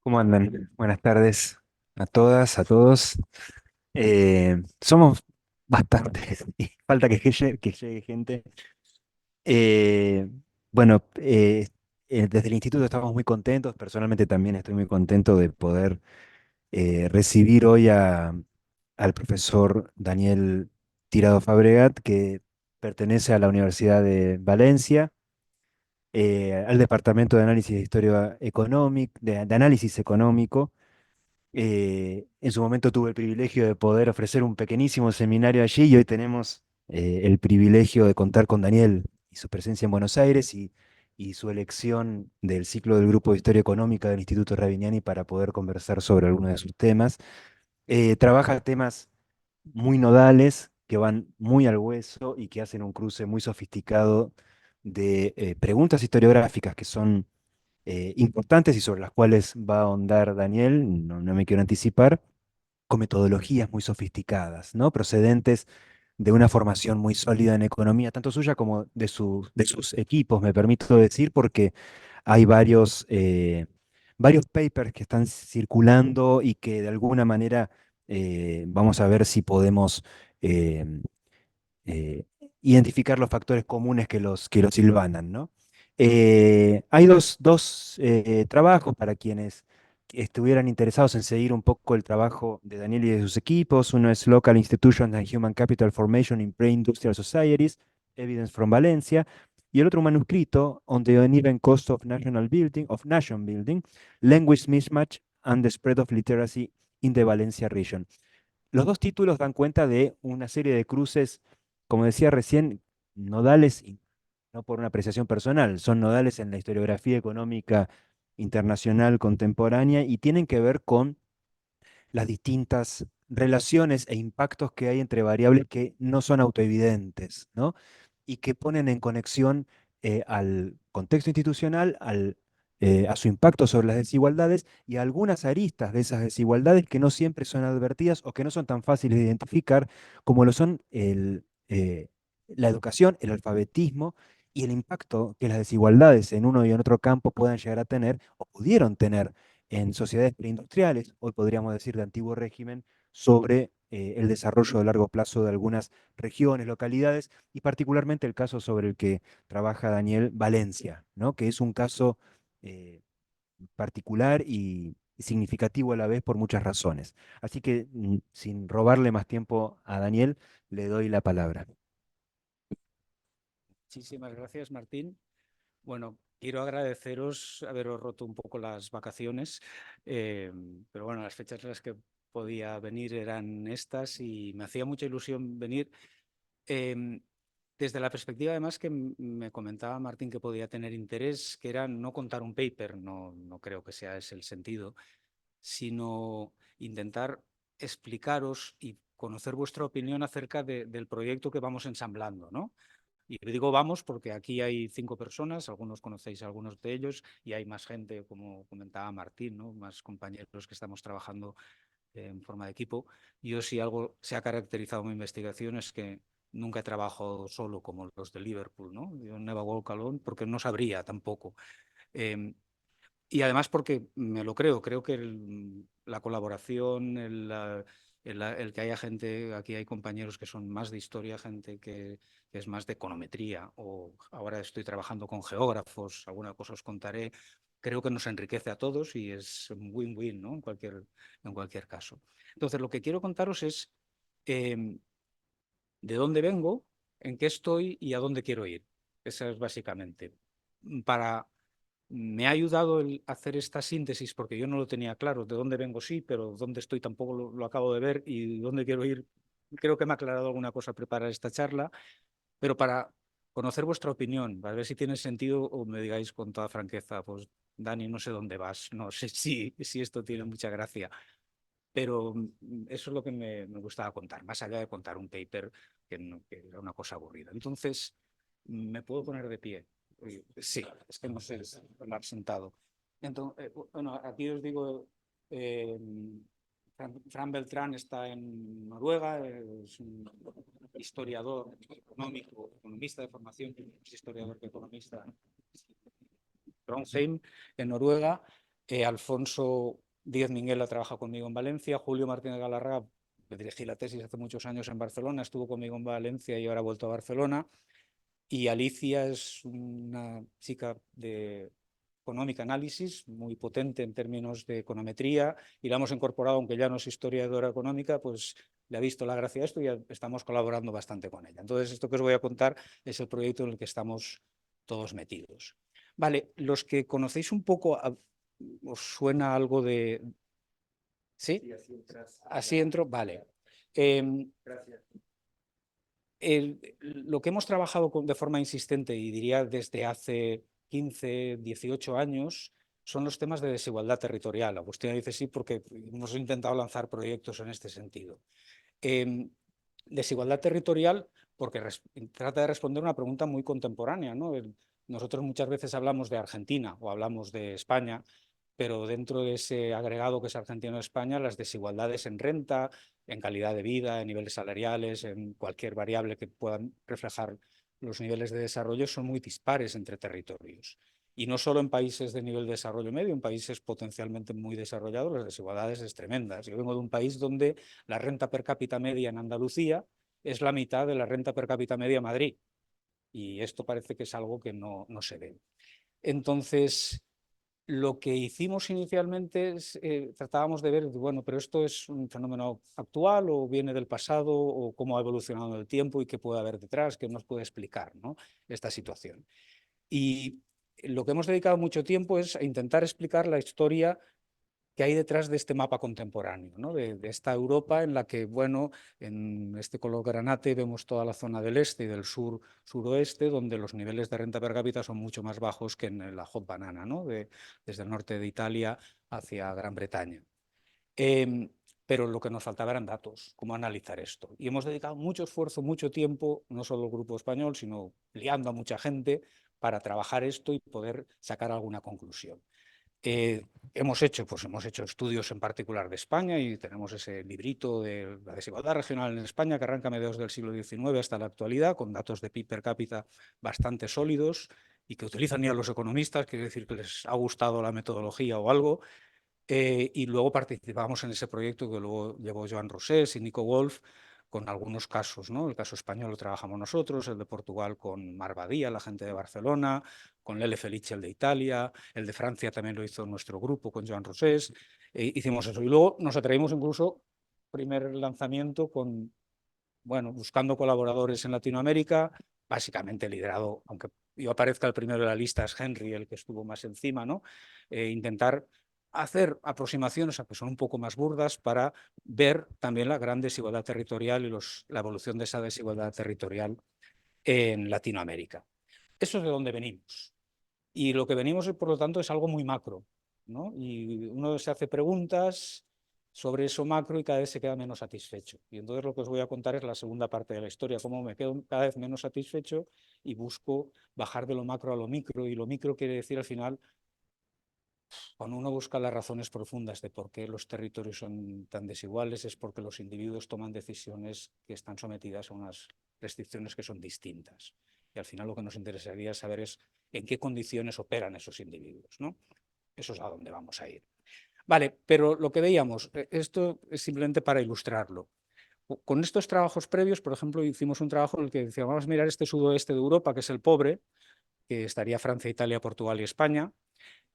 ¿Cómo andan? Buenas tardes a todas, a todos. Somos bastantes y falta que llegue gente. Eh, bueno, desde el instituto estamos muy contentos. Personalmente también estoy muy contento de poder recibir hoy al profesor Daniel Tirado Fabregat, que pertenece a la Universidad de Valencia, al Departamento de Análisis de Historia Económica, de Análisis Económico. En su momento tuve el privilegio de poder ofrecer un pequeñísimo seminario allí y hoy tenemos el privilegio de contar con Daniel y su presencia en Buenos Aires y su elección del ciclo del Grupo de Historia Económica del Instituto Ravignani para poder conversar sobre algunos de sus temas. Trabaja temas muy nodales que van muy al hueso y que hacen un cruce muy sofisticado de preguntas historiográficas que son importantes y sobre las cuales va a ahondar Daniel, no me quiero anticipar, con metodologías muy sofisticadas, ¿no? Procedentes de una formación muy sólida en economía, tanto suya como de sus equipos, me permito decir, porque hay varios papers que están circulando y que de alguna manera vamos a ver si podemos eh, eh, identificar los factores comunes que los hilvanan, ¿no? Hay dos trabajos para quienes estuvieran interesados en seguir un poco el trabajo de Daniel y de sus equipos. Uno es Local Institutions and Human Capital Formation in Pre-Industrial Societies, Evidence from Valencia, y el otro manuscrito, On the Uneven Cost of National Building, of Nation Building, Language Mismatch and the Spread of Literacy in the Valencia Region. Los dos títulos dan cuenta de una serie de cruces, como decía recién, nodales, y no por una apreciación personal, son nodales en la historiografía económica internacional contemporánea y tienen que ver con las distintas relaciones e impactos que hay entre variables que no son autoevidentes, ¿no? Y que ponen en conexión al contexto institucional, a su impacto sobre las desigualdades y a algunas aristas de esas desigualdades que no siempre son advertidas o que no son tan fáciles de identificar como lo son la educación, el alfabetismo y el impacto que las desigualdades en uno y en otro campo puedan llegar a tener o pudieron tener en sociedades preindustriales, hoy podríamos decir de antiguo régimen, sobre el desarrollo de largo plazo de algunas regiones, localidades, y particularmente el caso sobre el que trabaja Daniel, Valencia, ¿no? Que es un caso eh, particular y significativo a la vez por muchas razones. Así que, sin robarle más tiempo a Daniel, le doy la palabra. Muchísimas gracias, Martín. Bueno, quiero agradeceros haberos roto un poco las vacaciones, eh, pero bueno, las fechas en las que podía venir eran estas y me hacía mucha ilusión venir. eh, Desde la perspectiva, además, que me comentaba Martín que podía tener interés, que era no contar un paper, no creo que sea ese el sentido, sino intentar explicaros y conocer vuestra opinión acerca del proyecto que vamos ensamblando, ¿no? Y digo vamos porque aquí hay 5 personas, algunos conocéis a algunos de ellos y hay más gente, como comentaba Martín, ¿no? Más compañeros que estamos trabajando en forma de equipo. Yo, si algo se ha caracterizado mi investigación, es que nunca he trabajado solo como los de Liverpool, ¿no? Yo never walk alone porque no sabría tampoco. Eh, y además porque me lo creo que la colaboración, el que haya gente, aquí hay compañeros que son más de historia, gente que es más de econometría, o ahora estoy trabajando con geógrafos, alguna cosa os contaré, creo que nos enriquece a todos y es un win-win, ¿no? En cualquier caso. Entonces, lo que quiero contaros es eh, de dónde vengo, en qué estoy y a dónde quiero ir. Esa es básicamente. Para Me ha ayudado el hacer esta síntesis porque yo no lo tenía claro. De dónde vengo sí, pero dónde estoy tampoco lo acabo de ver y dónde quiero ir. Creo que me ha aclarado alguna cosa preparar esta charla, pero para conocer vuestra opinión, para ver si tiene sentido o me digáis con toda franqueza, pues Dani, no sé dónde vas, no sé si esto tiene mucha gracia, pero eso es lo que me gustaba contar, más allá de contar un paper que era una cosa aburrida. Entonces, ¿me puedo poner de pie? Sí, es que no sé hablar sentado. Entonces, bueno, aquí os digo, eh, Fran Beltrán está en Noruega, es un historiador económico, economista de formación, es historiador que economista, Trondheim, en Noruega. Alfonso Díez Minguela trabaja conmigo en Valencia, Julio Martínez Galarraga, dirigí la tesis hace muchos años en Barcelona, estuvo conmigo en Valencia y ahora ha vuelto a Barcelona. Y Alicia es una chica de económica análisis, muy potente en términos de econometría, y la hemos incorporado, aunque ya no es historiadora económica, pues le ha visto la gracia a esto y ya estamos colaborando bastante con ella. Entonces, esto que os voy a contar es el proyecto en el que estamos todos metidos. Vale, los que conocéis un poco, ¿os suena algo de...? ¿Sí? Así entro, vale. Gracias. Lo que hemos trabajado de forma insistente, y diría desde hace 15, 18 años, son los temas de desigualdad territorial. Agustina dice sí porque hemos intentado lanzar proyectos en este sentido. Desigualdad territorial porque trata de responder una pregunta muy contemporánea, ¿no? Nosotros muchas veces hablamos de Argentina o hablamos de España, pero dentro de ese agregado que es Argentina o España, las desigualdades en renta, en calidad de vida, en niveles salariales, en cualquier variable que puedan reflejar los niveles de desarrollo son muy dispares entre territorios. Y no solo en países de nivel de desarrollo medio, en países potencialmente muy desarrollados, las desigualdades es tremendas. Yo vengo de un país donde la renta per cápita media en Andalucía es la mitad de la renta per cápita media en Madrid. Y esto parece que es algo que no se ve. Entonces, lo que hicimos inicialmente es, tratábamos de ver, bueno, pero esto es un fenómeno actual o viene del pasado o cómo ha evolucionado en el tiempo y qué puede haber detrás, qué nos puede explicar, ¿no?, esta situación. Y lo que hemos dedicado mucho tiempo es a intentar explicar la historia que hay detrás de este mapa contemporáneo, ¿no?, de esta Europa en la que, bueno, en este color granate vemos toda la zona del este y del sur, suroeste, donde los niveles de renta per cápita son mucho más bajos que en la hot banana, ¿no?, desde el norte de Italia hacia Gran Bretaña. Pero lo que nos faltaba eran datos, cómo analizar esto. Y hemos dedicado mucho esfuerzo, mucho tiempo, no solo el Grupo Español, sino liando a mucha gente para trabajar esto y poder sacar alguna conclusión. Hemos hecho estudios en particular de España y tenemos ese librito de la desigualdad regional en España que arranca a mediados del siglo XIX hasta la actualidad, con datos de PIB per cápita bastante sólidos y que utilizan ya los economistas, quiere decir que les ha gustado la metodología o algo. Y luego participamos en ese proyecto que luego llevó Joan Rosés y Nico Wolf, con algunos casos, ¿no? El caso español lo trabajamos nosotros, el de Portugal con Mar Badía, la gente de Barcelona, con Lele Felice, el de Italia, el de Francia también lo hizo nuestro grupo con Joan Rosés. Hicimos eso. Y luego nos atrevimos incluso, primer lanzamiento con, bueno, buscando colaboradores en Latinoamérica, básicamente liderado, aunque yo aparezca el primero de la lista, es Henry el que estuvo más encima, ¿no? Intentar hacer aproximaciones, aunque son un poco más burdas, para ver también la gran desigualdad territorial y la evolución de esa desigualdad territorial en Latinoamérica. Eso es de donde venimos. Y lo que venimos, por lo tanto, es algo muy macro, ¿no? Y uno se hace preguntas sobre eso macro y cada vez se queda menos satisfecho. Y entonces lo que os voy a contar es la segunda parte de la historia, cómo me quedo cada vez menos satisfecho y busco bajar de lo macro a lo micro. Y lo micro quiere decir al final, cuando uno busca las razones profundas de por qué los territorios son tan desiguales, es porque los individuos toman decisiones que están sometidas a unas restricciones que son distintas. Y al final lo que nos interesaría saber es en qué condiciones operan esos individuos, ¿no? Eso es a donde vamos a ir. Vale, pero lo que veíamos, esto es simplemente para ilustrarlo. Con estos trabajos previos, por ejemplo, hicimos un trabajo en el que decíamos, vamos a mirar este sudoeste de Europa, que es el pobre, que estaría Francia, Italia, Portugal y España,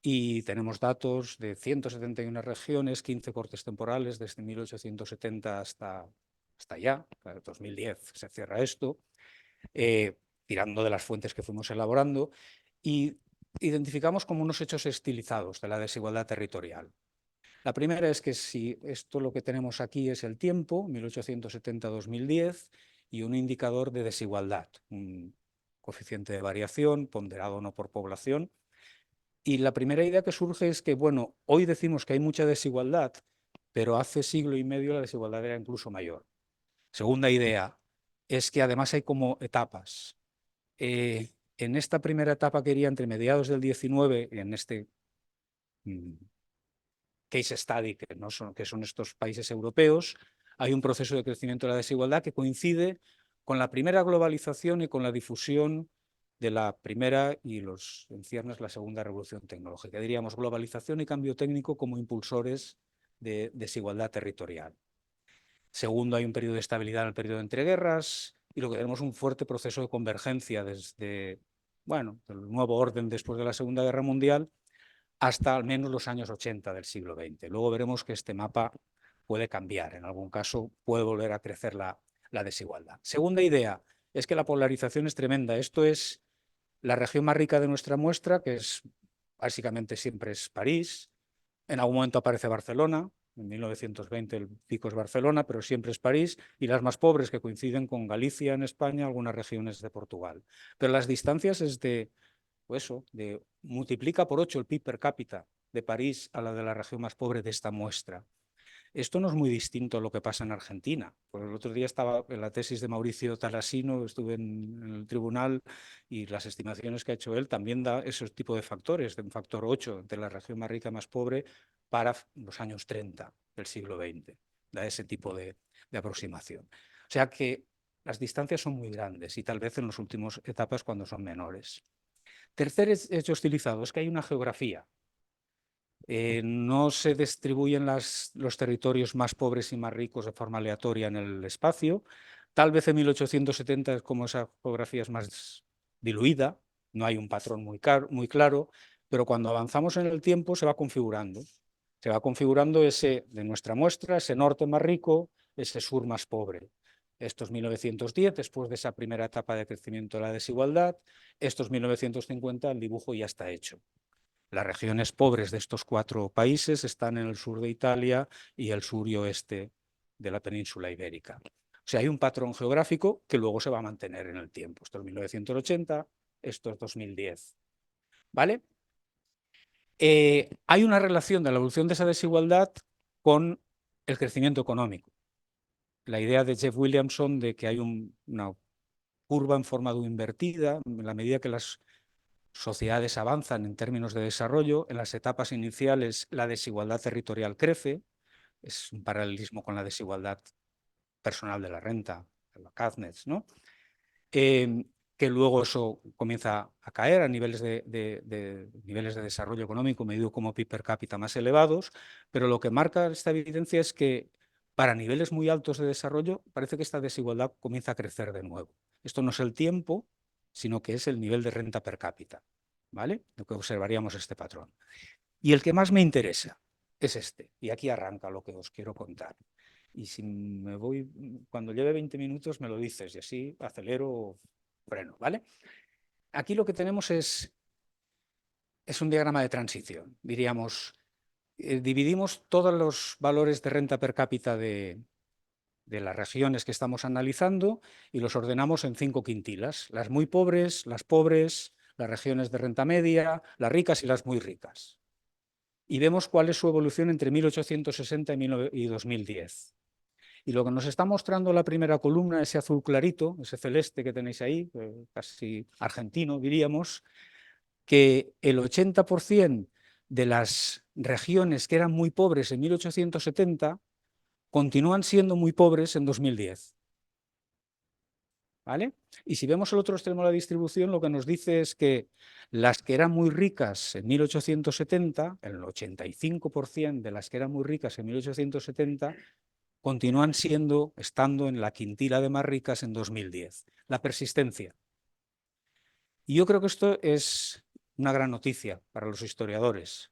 y tenemos datos de 171 regiones, 15 cortes temporales, desde 1870 hasta ya, 2010 se cierra esto, tirando de las fuentes que fuimos elaborando, y identificamos como unos hechos estilizados de la desigualdad territorial. La primera es que si esto lo que tenemos aquí es el tiempo, 1870-2010, y un indicador de desigualdad, un coeficiente de variación ponderado no por población. Y la primera idea que surge es que, bueno, hoy decimos que hay mucha desigualdad, pero hace siglo y medio la desigualdad era incluso mayor. Segunda idea es que además hay como etapas. En esta primera etapa que iría entre mediados del 19, en este case study, que son estos países europeos, hay un proceso de crecimiento de la desigualdad que coincide con la primera globalización y con la difusión de la primera y en ciernes la segunda revolución tecnológica. Diríamos globalización y cambio técnico como impulsores de desigualdad territorial. Segundo, hay un periodo de estabilidad en el periodo de entreguerras y lo que tenemos un fuerte proceso de convergencia desde, bueno, el nuevo orden después de la Segunda Guerra Mundial hasta al menos los años 80 del siglo XX. Luego veremos que este mapa puede cambiar, en algún caso puede volver a crecer la desigualdad. Segunda idea es que la polarización es tremenda. Esto es la región más rica de nuestra muestra, que es básicamente siempre es París. En algún momento aparece Barcelona, en 1920 el pico es Barcelona, pero siempre es París, y las más pobres que coinciden con Galicia en España, algunas regiones de Portugal. Pero las distancias es de, pues eso, de multiplica por 8 el PIB per cápita de París a la de la región más pobre de esta muestra. Esto no es muy distinto a lo que pasa en Argentina. Pues el otro día estaba en la tesis de Mauricio Talasino, estuve en el tribunal y las estimaciones que ha hecho él también da ese tipo de factores, de un factor 8 entre la región más rica y más pobre para los años 30 del siglo XX. Da ese tipo de aproximación. O sea que las distancias son muy grandes y tal vez en las últimas etapas cuando son menores. Tercer hecho estilizado es que hay una geografía. No se distribuyen los territorios más pobres y más ricos de forma aleatoria en el espacio. Tal vez en 1870 es como esa geografía es más diluida, no hay un patrón muy claro, pero cuando avanzamos en el tiempo se va configurando. Se va configurando ese de nuestra muestra, ese norte más rico, ese sur más pobre. Estos 1910, después de esa primera etapa de crecimiento de la desigualdad, estos 1950, el dibujo ya está hecho. Las regiones pobres de estos 4 países están en el sur de Italia y el sur y oeste de la península ibérica. O sea, hay un patrón geográfico que luego se va a mantener en el tiempo. Esto es 1980, esto es 2010. ¿Vale? Hay una relación de la evolución de esa desigualdad con el crecimiento económico. La idea de Jeff Williamson de que hay una curva en forma de U invertida, en la medida que las sociedades avanzan en términos de desarrollo, en las etapas iniciales la desigualdad territorial crece, es un paralelismo con la desigualdad personal de la renta, la CACNES, ¿no? Que luego eso comienza a caer a niveles niveles de desarrollo económico medido como PIB per cápita más elevados, pero lo que marca esta evidencia es que para niveles muy altos de desarrollo parece que esta desigualdad comienza a crecer de nuevo. Esto no es el tiempo, sino que es el nivel de renta per cápita, ¿vale? Lo que observaríamos este patrón. Y el que más me interesa es este, y aquí arranca lo que os quiero contar. Y si me voy, cuando lleve 20 minutos me lo dices y así acelero o freno, ¿vale? Aquí lo que tenemos es un diagrama de transición. Diríamos, dividimos todos los valores de renta per cápita de las regiones que estamos analizando y los ordenamos en 5 quintilas. Las muy pobres, las regiones de renta media, las ricas y las muy ricas. Y vemos cuál es su evolución entre 1860 y 2010. Y lo que nos está mostrando la primera columna, ese azul clarito, ese celeste que tenéis ahí, casi argentino diríamos, que el 80% de las regiones que eran muy pobres en 1870 continúan siendo muy pobres en 2010. ¿Vale? Y si vemos el otro extremo de la distribución, lo que nos dice es que las que eran muy ricas en 1870, el 85% de las que eran muy ricas en 1870, continúan estando en la quintila de más ricas en 2010. La persistencia. Y yo creo que esto es una gran noticia para los historiadores,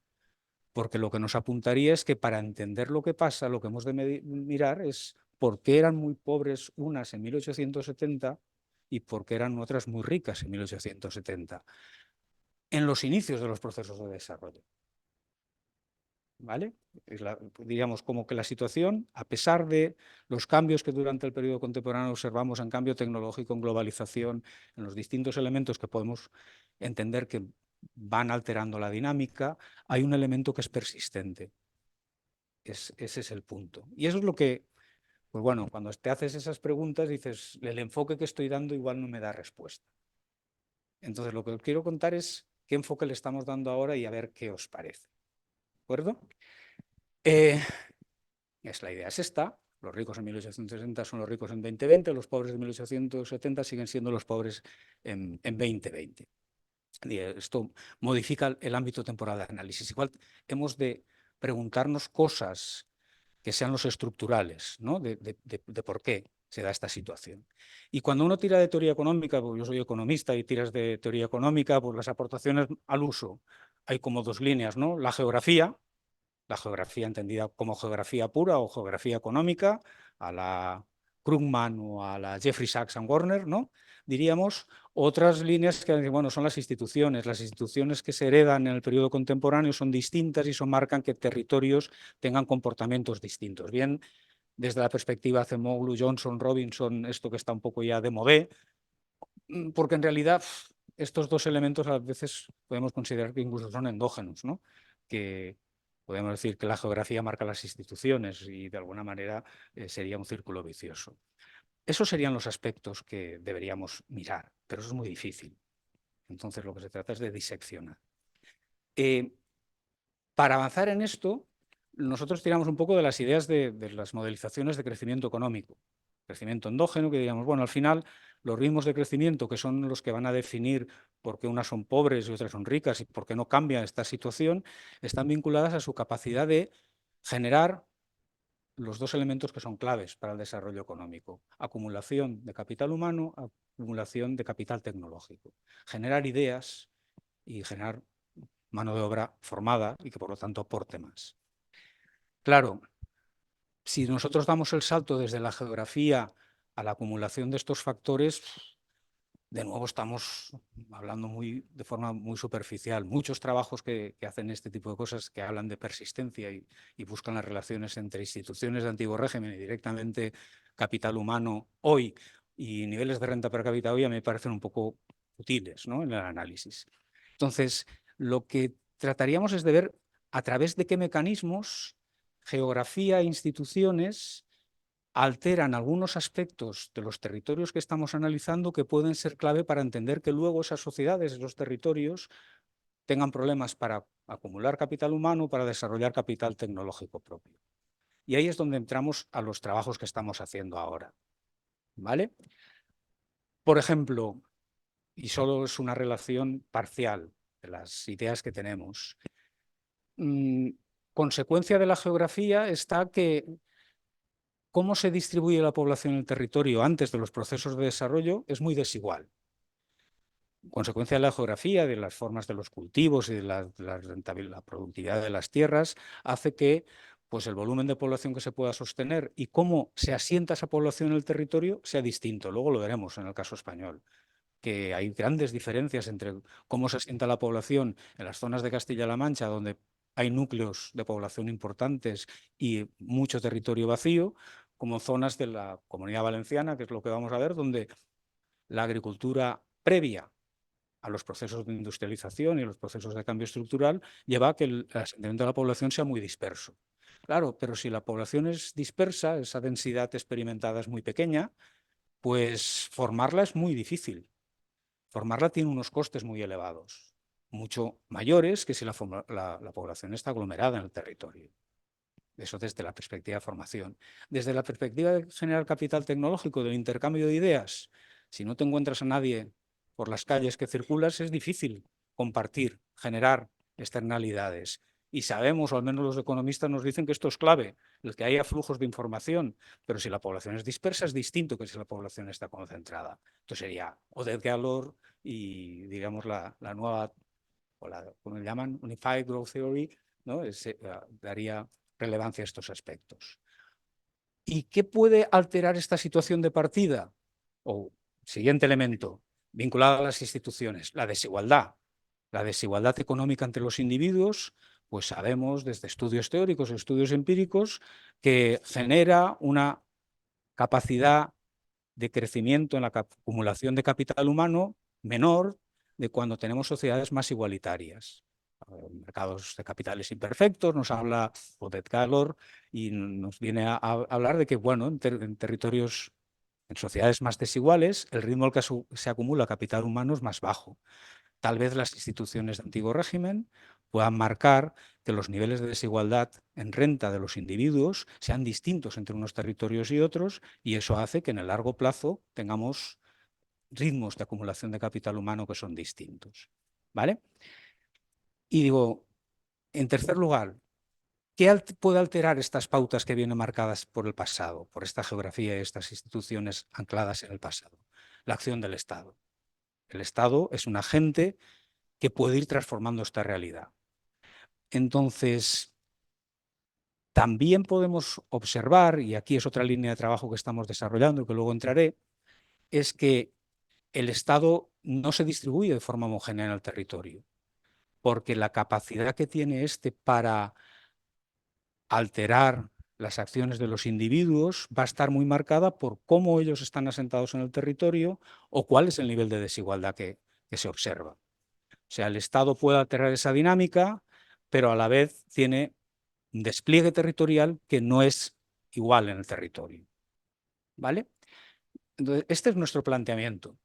porque lo que nos apuntaría es que para entender lo que pasa, lo que hemos de mirar es por qué eran muy pobres unas en 1870 y por qué eran otras muy ricas en 1870, en los inicios de los procesos de desarrollo. ¿Vale? Diríamos como que la situación, a pesar de los cambios que durante el periodo contemporáneo observamos en cambio tecnológico, en globalización, en los distintos elementos que podemos entender que van alterando la dinámica, hay un elemento que es persistente. Ese es el punto. Y eso es lo que, pues bueno, cuando te haces esas preguntas dices, el enfoque que estoy dando igual no me da respuesta. Entonces lo que os quiero contar es qué enfoque le estamos dando ahora y a ver qué os parece. ¿De acuerdo? La idea es esta. Los ricos en 1860 son los ricos en 2020, los pobres de 1870 siguen siendo los pobres en 2020. Y esto modifica el ámbito temporal de análisis. Igual hemos de preguntarnos cosas que sean los estructurales, ¿no? de por qué se da esta situación. Y cuando uno tira de teoría económica, pues yo soy economista y tiras de teoría económica, pues las aportaciones al uso hay como dos líneas, ¿no? La geografía entendida como geografía pura o geografía económica, a la Krugman o a la Jeffrey Sachs and Warner, ¿no? Diríamos, otras líneas que bueno, son las instituciones que se heredan en el periodo contemporáneo son distintas y marcan que territorios tengan comportamientos distintos. Bien, desde la perspectiva Acemoglu, Johnson, Robinson, esto que está un poco ya de modé, porque en realidad estos dos elementos a veces podemos considerar que incluso son endógenos, ¿no? Que podemos decir que la geografía marca las instituciones y de alguna manera sería un círculo vicioso. Esos serían los aspectos que deberíamos mirar, pero eso es muy difícil. Entonces lo que se trata es de diseccionar. Para avanzar en esto, nosotros tiramos un poco de las ideas de las modelizaciones de crecimiento económico. Crecimiento endógeno, que digamos, bueno, al final los ritmos de crecimiento, que son los que van a definir por qué unas son pobres y otras son ricas y por qué no cambia esta situación, están vinculadas a su capacidad de generar los dos elementos que son claves para el desarrollo económico: acumulación de capital humano, acumulación de capital tecnológico. Generar ideas y generar mano de obra formada y que por lo tanto aporte más. Claro, si nosotros damos el salto desde la geografía a la acumulación de estos factores, de nuevo estamos hablando de forma muy superficial. Muchos trabajos que hacen este tipo de cosas, que hablan de persistencia y buscan las relaciones entre instituciones de antiguo régimen y directamente capital humano hoy y niveles de renta per cápita hoy, a mí me parecen un poco útiles, ¿no?, en el análisis. Entonces, lo que trataríamos es de ver a través de qué mecanismos geografía e instituciones alteran algunos aspectos de los territorios que estamos analizando que pueden ser clave para entender que luego esas sociedades, esos territorios, tengan problemas para acumular capital humano, para desarrollar capital tecnológico propio. Y ahí es donde entramos a los trabajos que estamos haciendo ahora, ¿vale? Por ejemplo, y solo es una relación parcial de las ideas que tenemos, consecuencia de la geografía está que cómo se distribuye la población en el territorio antes de los procesos de desarrollo es muy desigual. Consecuencia de la geografía, de las formas de los cultivos y de la productividad de las tierras, hace que pues, el volumen de población que se pueda sostener y cómo se asienta esa población en el territorio sea distinto. Luego lo veremos en el caso español, que hay grandes diferencias entre cómo se asienta la población en las zonas de Castilla-La Mancha, donde hay núcleos de población importantes y mucho territorio vacío, como zonas de la Comunidad Valenciana, que es lo que vamos a ver, donde la agricultura previa a los procesos de industrialización y los procesos de cambio estructural lleva a que el asentamiento de la población sea muy disperso. Claro, pero si la población es dispersa, esa densidad experimentada es muy pequeña, pues formarla es muy difícil. Formarla tiene unos costes muy elevados, mucho mayores que si la población está aglomerada en el territorio. Eso desde la perspectiva de formación. Desde la perspectiva de generar capital tecnológico, del intercambio de ideas, si no te encuentras a nadie por las calles que circulas, es difícil compartir, generar externalidades. Y sabemos, o al menos los economistas nos dicen, que esto es clave, el que haya flujos de información, pero si la población es dispersa es distinto que si la población está concentrada. Entonces sería Oded Galor y, digamos, la nueva, o la, como le llaman, Unified Growth Theory, ¿no? Daría relevancia a estos aspectos. ¿Y qué puede alterar esta situación de partida? O siguiente elemento, vinculado a las instituciones, la desigualdad. La desigualdad económica entre los individuos, pues sabemos desde estudios teóricos o estudios empíricos que genera una capacidad de crecimiento en la acumulación de capital humano menor de cuando tenemos sociedades más igualitarias. Mercados de capitales imperfectos, nos habla Oded Galor y nos viene a hablar de que, bueno, en territorios, en sociedades más desiguales, el ritmo al que se acumula capital humano es más bajo. tal vez las instituciones de antiguo régimen puedan marcar que los niveles de desigualdad en renta de los individuos sean distintos entre unos territorios y otros, y eso hace que en el largo plazo tengamos ritmos de acumulación de capital humano que son distintos. ¿Vale? Y digo, en tercer lugar, ¿qué puede alterar estas pautas que vienen marcadas por el pasado, por esta geografía y estas instituciones ancladas en el pasado? La acción del Estado. El Estado es un agente que puede ir transformando esta realidad. Entonces, también podemos observar, y aquí es otra línea de trabajo que estamos desarrollando, que luego entraré, es que el Estado no se distribuye de forma homogénea en el territorio, porque la capacidad que tiene este para alterar las acciones de los individuos va a estar muy marcada por cómo ellos están asentados en el territorio o cuál es el nivel de desigualdad que se observa. O sea, el Estado puede alterar esa dinámica, pero a la vez tiene un despliegue territorial que no es igual en el territorio. ¿Vale? Entonces, este es nuestro planteamiento.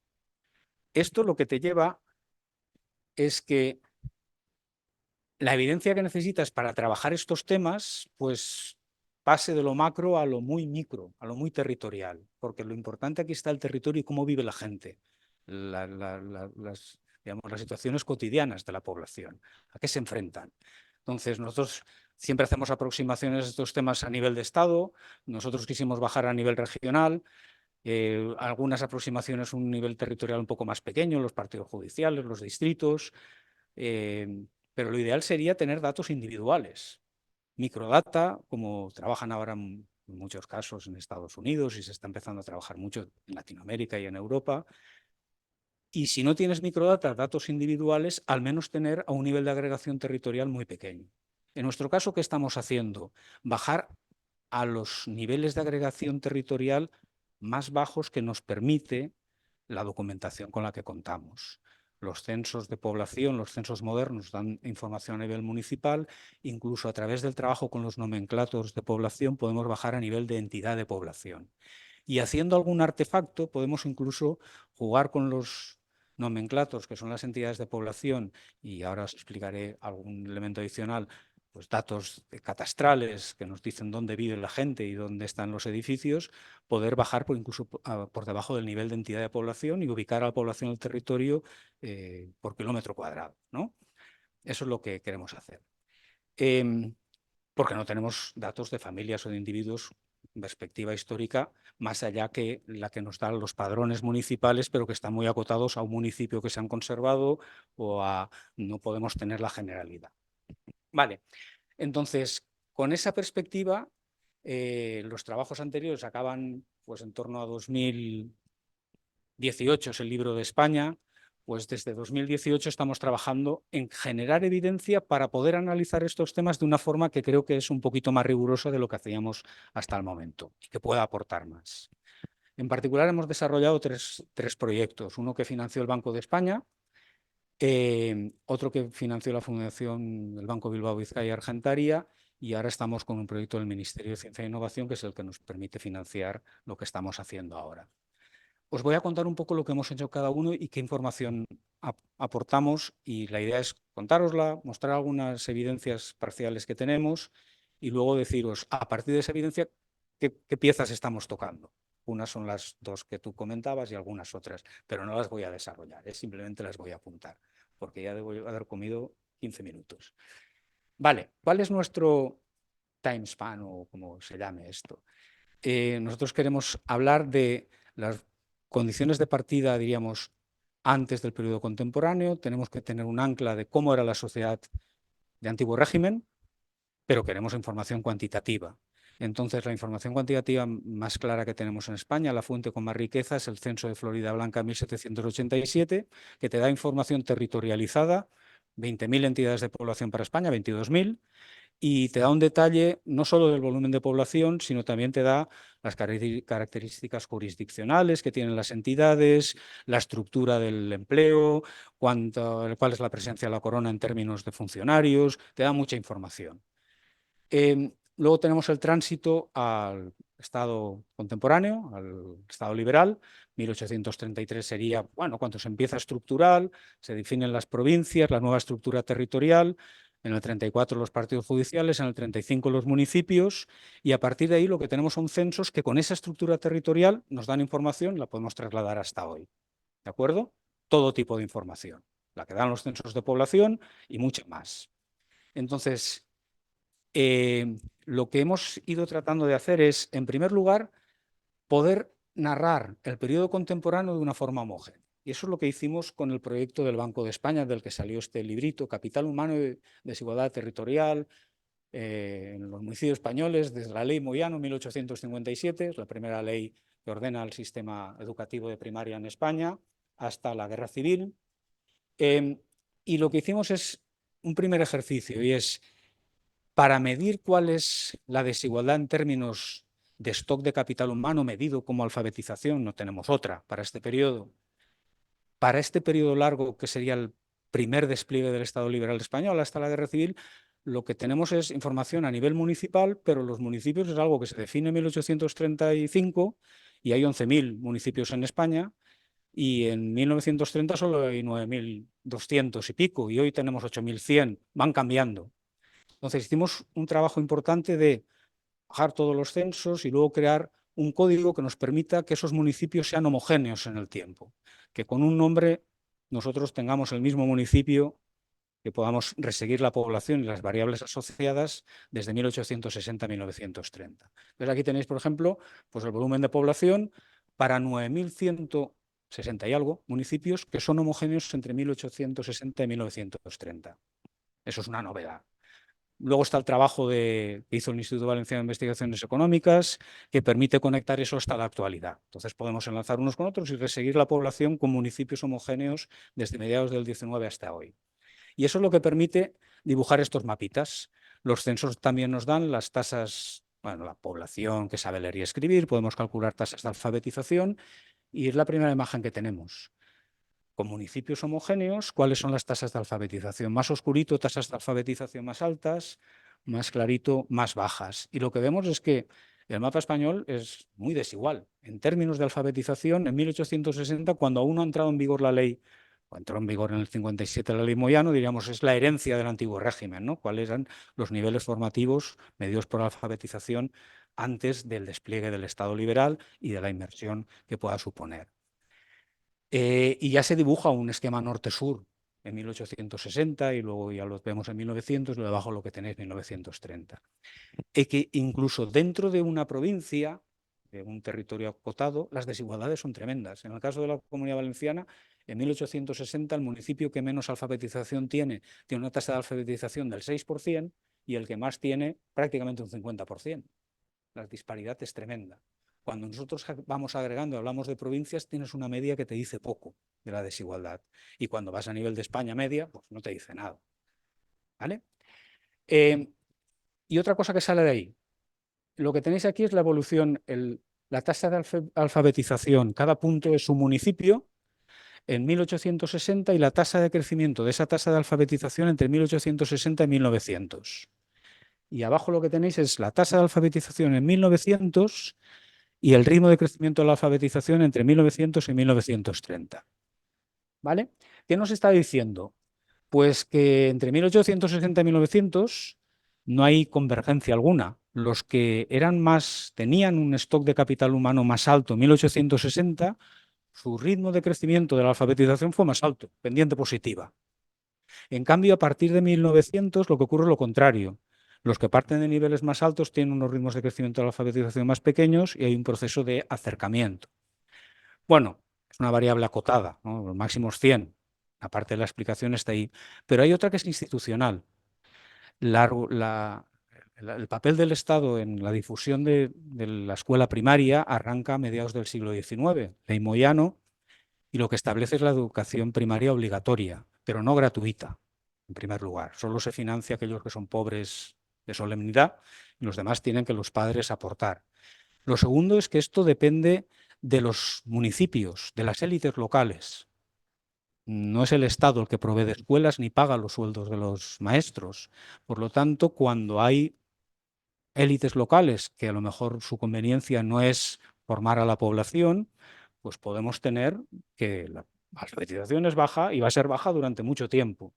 Esto lo que te lleva es que la evidencia que necesitas para trabajar estos temas, pues pase de lo macro a lo muy micro, a lo muy territorial, porque lo importante aquí está el territorio y cómo vive la gente, digamos, las situaciones cotidianas de la población, a qué se enfrentan. Entonces, nosotros siempre hacemos aproximaciones a estos temas a nivel de Estado, nosotros quisimos bajar a nivel regional, algunas aproximaciones a un nivel territorial un poco más pequeño, los partidos judiciales, los distritos, pero lo ideal sería tener datos individuales, microdata, como trabajan ahora en muchos casos en Estados Unidos y se está empezando a trabajar mucho en Latinoamérica y en Europa. Y si no tienes microdata, datos individuales, al menos tener a un nivel de agregación territorial muy pequeño. En nuestro caso, ¿qué estamos haciendo? Bajar a los niveles de agregación territorial más bajos que nos permite la documentación con la que contamos. Los censos de población, los censos modernos dan información a nivel municipal, incluso a través del trabajo con los nomenclatos de población podemos bajar a nivel de entidad de población. Y haciendo algún artefacto podemos incluso jugar con los nomenclatos, que son las entidades de población, y ahora os explicaré algún elemento adicional, pues datos catastrales que nos dicen dónde vive la gente y dónde están los edificios, poder bajar incluso por debajo del nivel de entidad de población y ubicar a la población del territorio por kilómetro cuadrado, ¿no? Eso es lo que queremos hacer. Porque no tenemos datos de familias o de individuos en perspectiva histórica, más allá que la que nos dan los padrones municipales, pero que están muy acotados a un municipio que se han conservado o a no podemos tener la generalidad. Vale, entonces, con esa perspectiva, los trabajos anteriores acaban pues, en torno a 2018, es el libro de España, pues desde 2018 estamos trabajando en generar evidencia para poder analizar estos temas de una forma que creo que es un poquito más rigurosa de lo que hacíamos hasta el momento y que pueda aportar más. En particular hemos desarrollado tres proyectos, uno que financió el Banco de España, otro que financió la Fundación del Banco Bilbao Vizcaya Argentaria, y ahora estamos con un proyecto del Ministerio de Ciencia e Innovación que es el que nos permite financiar lo que estamos haciendo ahora. Os voy a contar un poco lo que hemos hecho cada uno y qué información aportamos, y la idea es contárosla, mostrar algunas evidencias parciales que tenemos y luego deciros, a partir de esa evidencia, qué piezas estamos tocando. Unas son las dos que tú comentabas y algunas otras, pero no las voy a desarrollar, simplemente las voy a apuntar, porque ya debo haber comido 15 minutos. Vale, ¿cuál es nuestro time span o como se llame esto? Nosotros queremos hablar de las condiciones de partida, diríamos, antes del periodo contemporáneo. Tenemos que tener un ancla de cómo era la sociedad de antiguo régimen, pero queremos información cuantitativa. Entonces, la información cuantitativa más clara que tenemos en España, la fuente con más riqueza, es el Censo de Florida Blanca 1787, que te da información territorializada, 20.000 entidades de población para España, 22.000, y te da un detalle no solo del volumen de población, sino también te da las características jurisdiccionales que tienen las entidades, la estructura del empleo, cuál es la presencia de la corona en términos de funcionarios, te da mucha información. Luego tenemos el tránsito al Estado contemporáneo, al Estado liberal. 1833 sería, bueno, cuando se empieza estructural, se definen las provincias, la nueva estructura territorial. En el 34 los partidos judiciales, en el 35 los municipios, y a partir de ahí lo que tenemos son censos que con esa estructura territorial nos dan información, la podemos trasladar hasta hoy. ¿De acuerdo? Todo tipo de información, la que dan los censos de población y mucha más. Entonces, lo que hemos ido tratando de hacer es, en primer lugar, poder narrar el periodo contemporáneo de una forma homogénea. Y eso es lo que hicimos con el proyecto del Banco de España, del que salió este librito, Capital Humano y Desigualdad Territorial, en los municipios españoles, desde la Ley Moyano, 1857, es la primera ley que ordena el sistema educativo de primaria en España, hasta la Guerra Civil. Y lo que hicimos es un primer ejercicio, y es para medir cuál es la desigualdad en términos de stock de capital humano medido como alfabetización, no tenemos otra para este periodo. Para este periodo largo, que sería el primer despliegue del Estado liberal español hasta la Guerra Civil, lo que tenemos es información a nivel municipal, pero los municipios es algo que se define en 1835 y hay 11.000 municipios en España, y en 1930 solo hay 9.200 y pico, y hoy tenemos 8.100, van cambiando. Entonces hicimos un trabajo importante de bajar todos los censos y luego crear un código que nos permita que esos municipios sean homogéneos en el tiempo, que con un nombre nosotros tengamos el mismo municipio, que podamos reseguir la población y las variables asociadas desde 1860 a 1930. Entonces aquí tenéis, por ejemplo, pues el volumen de población para 9.160 y algo municipios que son homogéneos entre 1860 y 1930. Eso es una novedad. Luego está el trabajo que hizo el Instituto Valenciano de Investigaciones Económicas, que permite conectar eso hasta la actualidad. Entonces podemos enlazar unos con otros y reseguir la población con municipios homogéneos desde mediados del 19 hasta hoy. Y eso es lo que permite dibujar estos mapitas. Los censos también nos dan las tasas, bueno, la población que sabe leer y escribir, podemos calcular tasas de alfabetización, y es la primera imagen que tenemos. Con municipios homogéneos, ¿cuáles son las tasas de alfabetización? Más oscurito, tasas de alfabetización más altas; más clarito, más bajas. Y lo que vemos es que el mapa español es muy desigual. En términos de alfabetización, en 1860, cuando aún no ha entrado en vigor la ley, o entró en vigor en el 57 la ley Moyano, diríamos, es la herencia del antiguo régimen, ¿no? ¿Cuáles eran los niveles formativos medidos por alfabetización antes del despliegue del Estado liberal y de la inmersión que pueda suponer? Y ya se dibuja un esquema norte-sur en 1860, y luego ya lo vemos en 1900, lo de abajo lo que tenéis en 1930. Y que incluso dentro de una provincia, de un territorio acotado, las desigualdades son tremendas. En el caso de la Comunidad Valenciana, en 1860 el municipio que menos alfabetización tiene una tasa de alfabetización del 6%, y el que más tiene prácticamente un 50%. La disparidad es tremenda. Cuando nosotros vamos agregando, hablamos de provincias, tienes una media que te dice poco de la desigualdad. Y cuando vas a nivel de España media, pues no te dice nada. ¿Vale? Y otra cosa que sale de ahí. Lo que tenéis aquí es la evolución, la tasa de alfabetización. Cada punto es un municipio en 1860 y la tasa de crecimiento de esa tasa de alfabetización entre 1860 y 1900. Y abajo lo que tenéis es la tasa de alfabetización en 1900 y el ritmo de crecimiento de la alfabetización entre 1900 y 1930. ¿Vale? ¿Qué nos está diciendo? Pues que entre 1860 y 1900 no hay convergencia alguna. Los que tenían un stock de capital humano más alto en 1860, su ritmo de crecimiento de la alfabetización fue más alto, pendiente positiva. En cambio, a partir de 1900 lo que ocurre es lo contrario. Los que parten de niveles más altos tienen unos ritmos de crecimiento de la alfabetización más pequeños y hay un proceso de acercamiento. Bueno, es una variable acotada, ¿no? Los máximos 100. Aparte de la explicación está ahí. Pero hay otra que es institucional. El papel del Estado en la difusión de la escuela primaria arranca a mediados del siglo XIX, Ley Moyano, y lo que establece es la educación primaria obligatoria, pero no gratuita, en primer lugar. Solo se financia aquellos que son pobres de solemnidad, y los demás tienen que los padres aportar. Lo segundo es que esto depende de los municipios, de las élites locales. No es el Estado el que provee de escuelas ni paga los sueldos de los maestros. Por lo tanto, cuando hay élites locales, que a lo mejor su conveniencia no es formar a la población, pues podemos tener que la alfabetización es baja y va a ser baja durante mucho tiempo.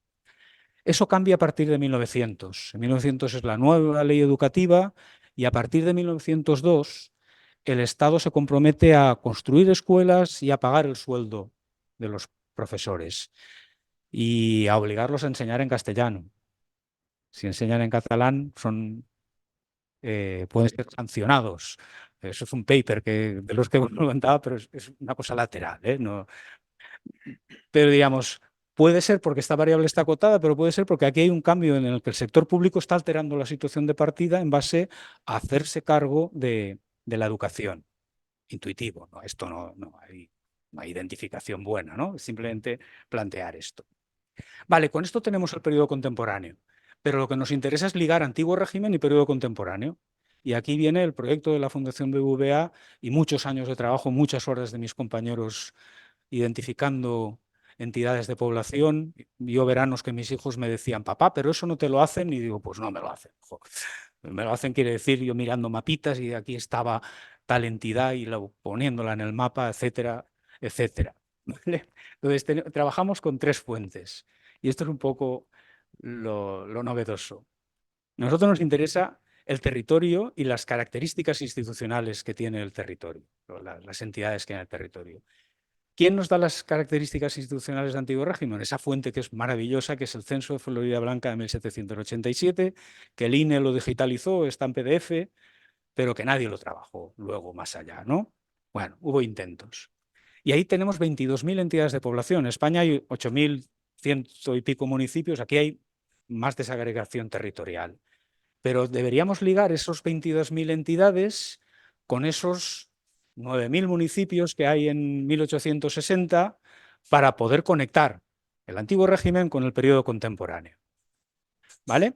Eso cambia a partir de 1900. En 1900 es la nueva ley educativa y a partir de 1902 el Estado se compromete a construir escuelas y a pagar el sueldo de los profesores y a obligarlos a enseñar en castellano. Si enseñan en catalán pueden ser sancionados. Eso es un paper de los que comentaba, pero es una cosa lateral, ¿eh? No, pero digamos, puede ser porque esta variable está acotada, pero puede ser porque aquí hay un cambio en el que el sector público está alterando la situación de partida en base a hacerse cargo de la educación. Intuitivo, ¿no? Esto no hay identificación buena, ¿no? Simplemente plantear esto. Vale, con esto tenemos el periodo contemporáneo, pero lo que nos interesa es ligar antiguo régimen y periodo contemporáneo. Y aquí viene el proyecto de la Fundación BBVA y muchos años de trabajo, muchas horas de mis compañeros identificando entidades de población. Yo veranos que mis hijos me decían, papá, pero eso no te lo hacen, y digo, pues no me lo hacen. Me lo hacen quiere decir yo mirando mapitas y aquí estaba tal entidad y poniéndola en el mapa, etcétera, etcétera. ¿Vale? Entonces trabajamos con 3 fuentes y esto es un poco lo novedoso. A nosotros nos interesa el territorio y las características institucionales que tiene el territorio, las entidades que hay en el territorio. ¿Quién nos da las características institucionales de antiguo régimen? Esa fuente que es maravillosa, que es el Censo de Florida Blanca de 1787, que el INE lo digitalizó, está en PDF, pero que nadie lo trabajó luego más allá, ¿no? Bueno, hubo intentos. Y ahí tenemos 22.000 entidades de población. En España hay 8.100 y pico municipios, aquí hay más desagregación territorial. Pero deberíamos ligar esos 22.000 entidades con esos 9.000 municipios que hay en 1860 para poder conectar el antiguo régimen con el periodo contemporáneo. ¿Vale?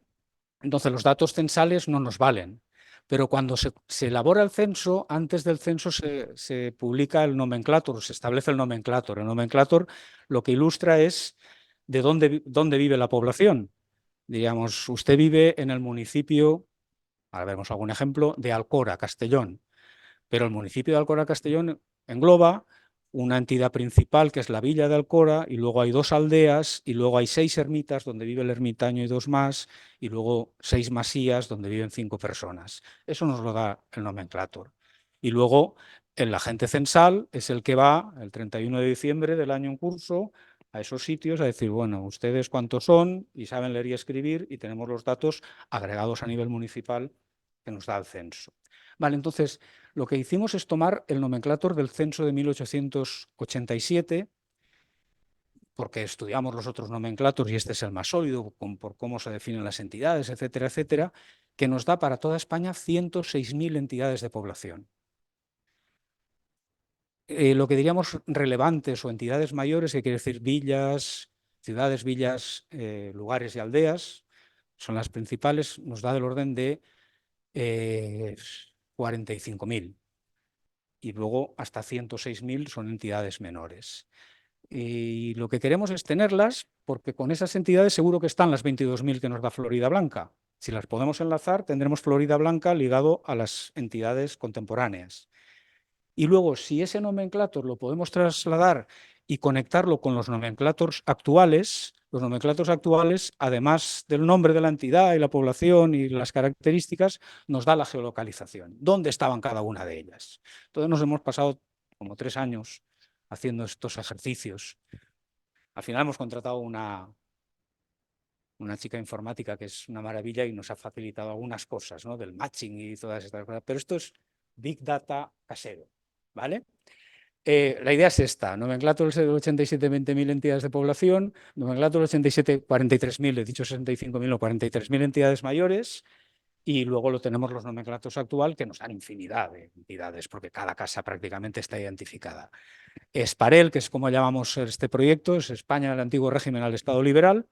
Entonces los datos censales no nos valen, pero cuando se elabora el censo, antes del censo se publica el nomenclátor, se establece el nomenclátor. El nomenclátor lo que ilustra es de dónde vive la población. Digamos, usted vive en el municipio, ahora vemos algún ejemplo, de Alcora, Castellón, pero el municipio de Alcora, Castellón engloba una entidad principal que es la villa de Alcora y luego hay 2 aldeas y luego hay 6 ermitas donde vive el ermitaño y 2 más y luego 6 masías donde viven 5 personas. Eso nos lo da el nomenclátor. Y luego el agente censal es el que va el 31 de diciembre del año en curso a esos sitios a decir, bueno, ustedes cuántos son y saben leer y escribir y tenemos los datos agregados a nivel municipal que nos da el censo. Vale, entonces lo que hicimos es tomar el nomenclátor del censo de 1887, porque estudiamos los otros nomenclátoros y este es el más sólido por cómo se definen las entidades, etcétera, etcétera, que nos da para toda España 106.000 entidades de población. Lo que diríamos relevantes o entidades mayores, que quiere decir villas, ciudades, villas, lugares y aldeas, son las principales, nos da del orden de 45.000. Y luego hasta 106.000 son entidades menores. Y lo que queremos es tenerlas porque con esas entidades seguro que están las 22.000 que nos da Florida Blanca. Si las podemos enlazar, tendremos Florida Blanca ligado a las entidades contemporáneas. Y luego, si ese nomenclátor lo podemos trasladar y conectarlo con los nomenclátoros actuales, además del nombre de la entidad y la población y las características, nos da la geolocalización, dónde estaban cada una de ellas. Entonces nos hemos pasado como 3 años haciendo estos ejercicios. Al final hemos contratado una chica informática que es una maravilla y nos ha facilitado algunas cosas, ¿no? Del matching y todas estas cosas. Pero esto es Big Data casero, ¿vale? La idea es esta, nomenclátor del 87, 20.000 entidades de población, nomenclátor del 87, 43.000, he dicho 65.000 o 43.000 entidades mayores, y luego lo tenemos los nomenclatos actual que nos dan infinidad de entidades, porque cada casa prácticamente está identificada. Esparel, que es como llamamos este proyecto, es España del antiguo régimen al Estado liberal,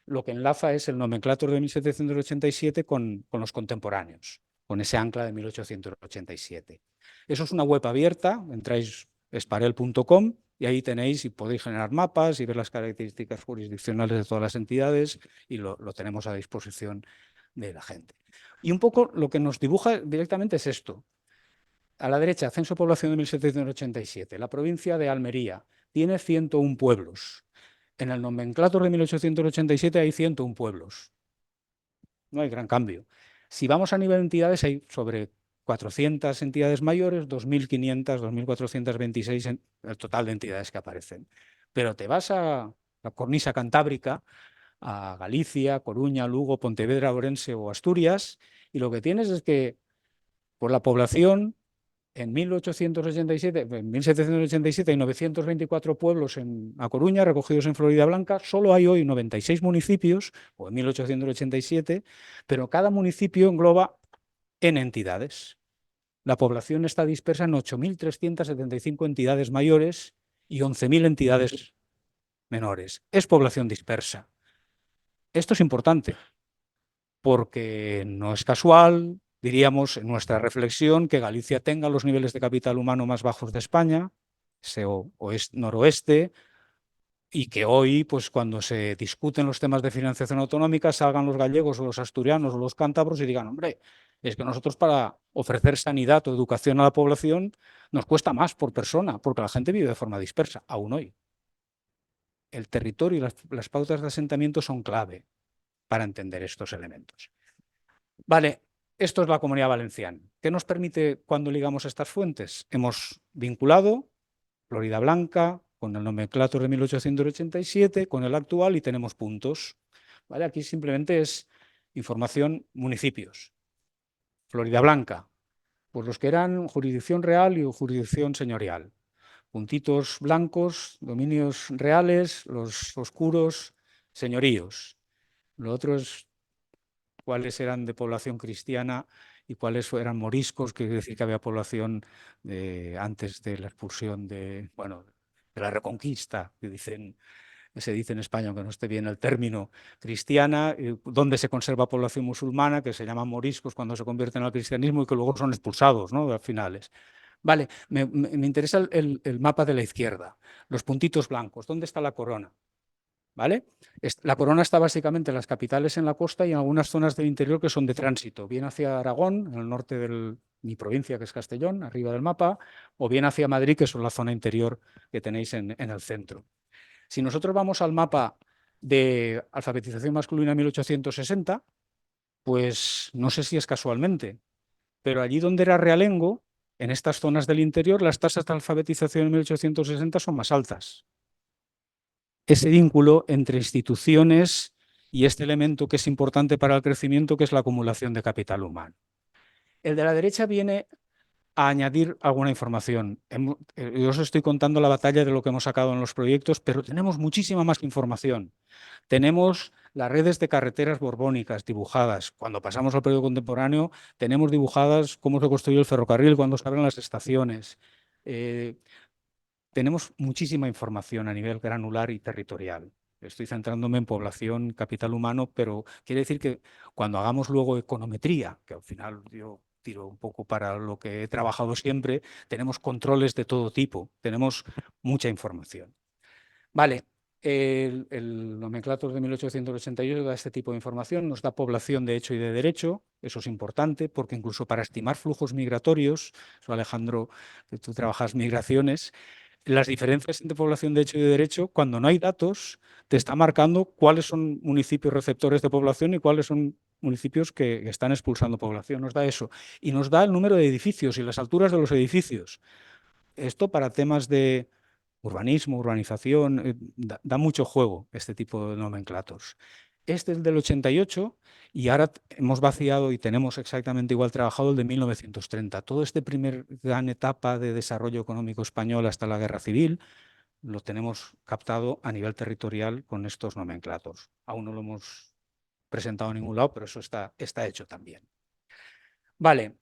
lo que enlaza es el nomenclátor de 1787 con los contemporáneos, con ese ancla de 1887. Eso es una web abierta, entráis esparel.com y ahí tenéis y podéis generar mapas y ver las características jurisdiccionales de todas las entidades y lo tenemos a disposición de la gente. Y un poco lo que nos dibuja directamente es esto. A la derecha, censo de población de 1787. La provincia de Almería tiene 101 pueblos. En el nomenclátor de 1887 hay 101 pueblos. No hay gran cambio. Si vamos a nivel de entidades, hay sobre 400 entidades mayores, 2.500, 2.426 en el total de entidades que aparecen. Pero te vas a la cornisa cantábrica, a Galicia, Coruña, Lugo, Pontevedra, Orense o Asturias, y lo que tienes es que por la población en 1887, en 1787 hay 924 pueblos en A Coruña, recogidos en Florida Blanca. Solo hay hoy 96 municipios, o en 1887, pero cada municipio engloba N entidades. La población está dispersa en 8.375 entidades mayores y 11.000 entidades menores. Es población dispersa. Esto es importante porque no es casual, diríamos, en nuestra reflexión, que Galicia tenga los niveles de capital humano más bajos de España, ese noroeste, y que hoy, pues cuando se discuten los temas de financiación autonómica, salgan los gallegos o los asturianos o los cántabros y digan, hombre, es que nosotros para ofrecer sanidad o educación a la población nos cuesta más por persona, porque la gente vive de forma dispersa, aún hoy. El territorio y las pautas de asentamiento son clave para entender estos elementos. Vale, esto es la Comunidad Valenciana. ¿Qué nos permite cuando ligamos estas fuentes? Hemos vinculado Florida Blanca con el nomenclátor de 1887, con el actual, y tenemos puntos. ¿Vale? Aquí simplemente es información municipios. Florida Blanca, pues los que eran jurisdicción real y jurisdicción señorial. Puntitos blancos, dominios reales, los oscuros, señoríos. Lo otro es cuáles eran de población cristiana y cuáles eran moriscos, que quiere decir que había población antes de la expulsión bueno, de la Reconquista, se dice en España, aunque no esté bien el término, cristiana, donde se conserva población musulmana, que se llaman moriscos cuando se convierten al cristianismo y que luego son expulsados, ¿no?, al finales. Vale, me interesa el mapa de la izquierda, los puntitos blancos. ¿Dónde está la corona? ¿Vale? La corona está básicamente en las capitales en la costa y en algunas zonas del interior que son de tránsito, bien hacia Aragón, en el norte de mi provincia, que es Castellón, arriba del mapa, o bien hacia Madrid, que es la zona interior que tenéis en el centro. Si nosotros vamos al mapa de alfabetización masculina 1860, pues no sé si es casualmente, pero allí donde era realengo, en estas zonas del interior, las tasas de alfabetización en 1860 son más altas. Ese vínculo entre instituciones y este elemento que es importante para el crecimiento, que es la acumulación de capital humano. El de la derecha viene a añadir alguna información. Yo os estoy contando la batalla de lo que hemos sacado en los proyectos, pero tenemos muchísima más información. Tenemos las redes de carreteras borbónicas dibujadas. Cuando pasamos al periodo contemporáneo, tenemos dibujadas cómo se construyó el ferrocarril, cuándo se abren las estaciones. Tenemos muchísima información a nivel granular y territorial. Estoy centrándome en población, capital humano, pero quiere decir que cuando hagamos luego econometría, que al final yo tiro un poco para lo que he trabajado siempre, tenemos controles de todo tipo, tenemos mucha información. Vale, el nomenclátor de 1888 da este tipo de información, nos da población de hecho y de derecho. Eso es importante porque incluso para estimar flujos migratorios, eso, Alejandro, que tú trabajas migraciones, las diferencias entre población de hecho y de derecho, cuando no hay datos, te está marcando cuáles son municipios receptores de población y cuáles son municipios que están expulsando población. Nos da eso. Y nos da el número de edificios y las alturas de los edificios. Esto para temas de urbanismo, urbanización, da mucho juego este tipo de nomenclatos. Este es el del 88 y ahora hemos vaciado y tenemos exactamente igual trabajado el de 1930. Todo este primer gran etapa de desarrollo económico español hasta la Guerra Civil lo tenemos captado a nivel territorial con estos nomenclatos. Aún no lo hemos presentado en ningún lado, pero eso está hecho también. Vale.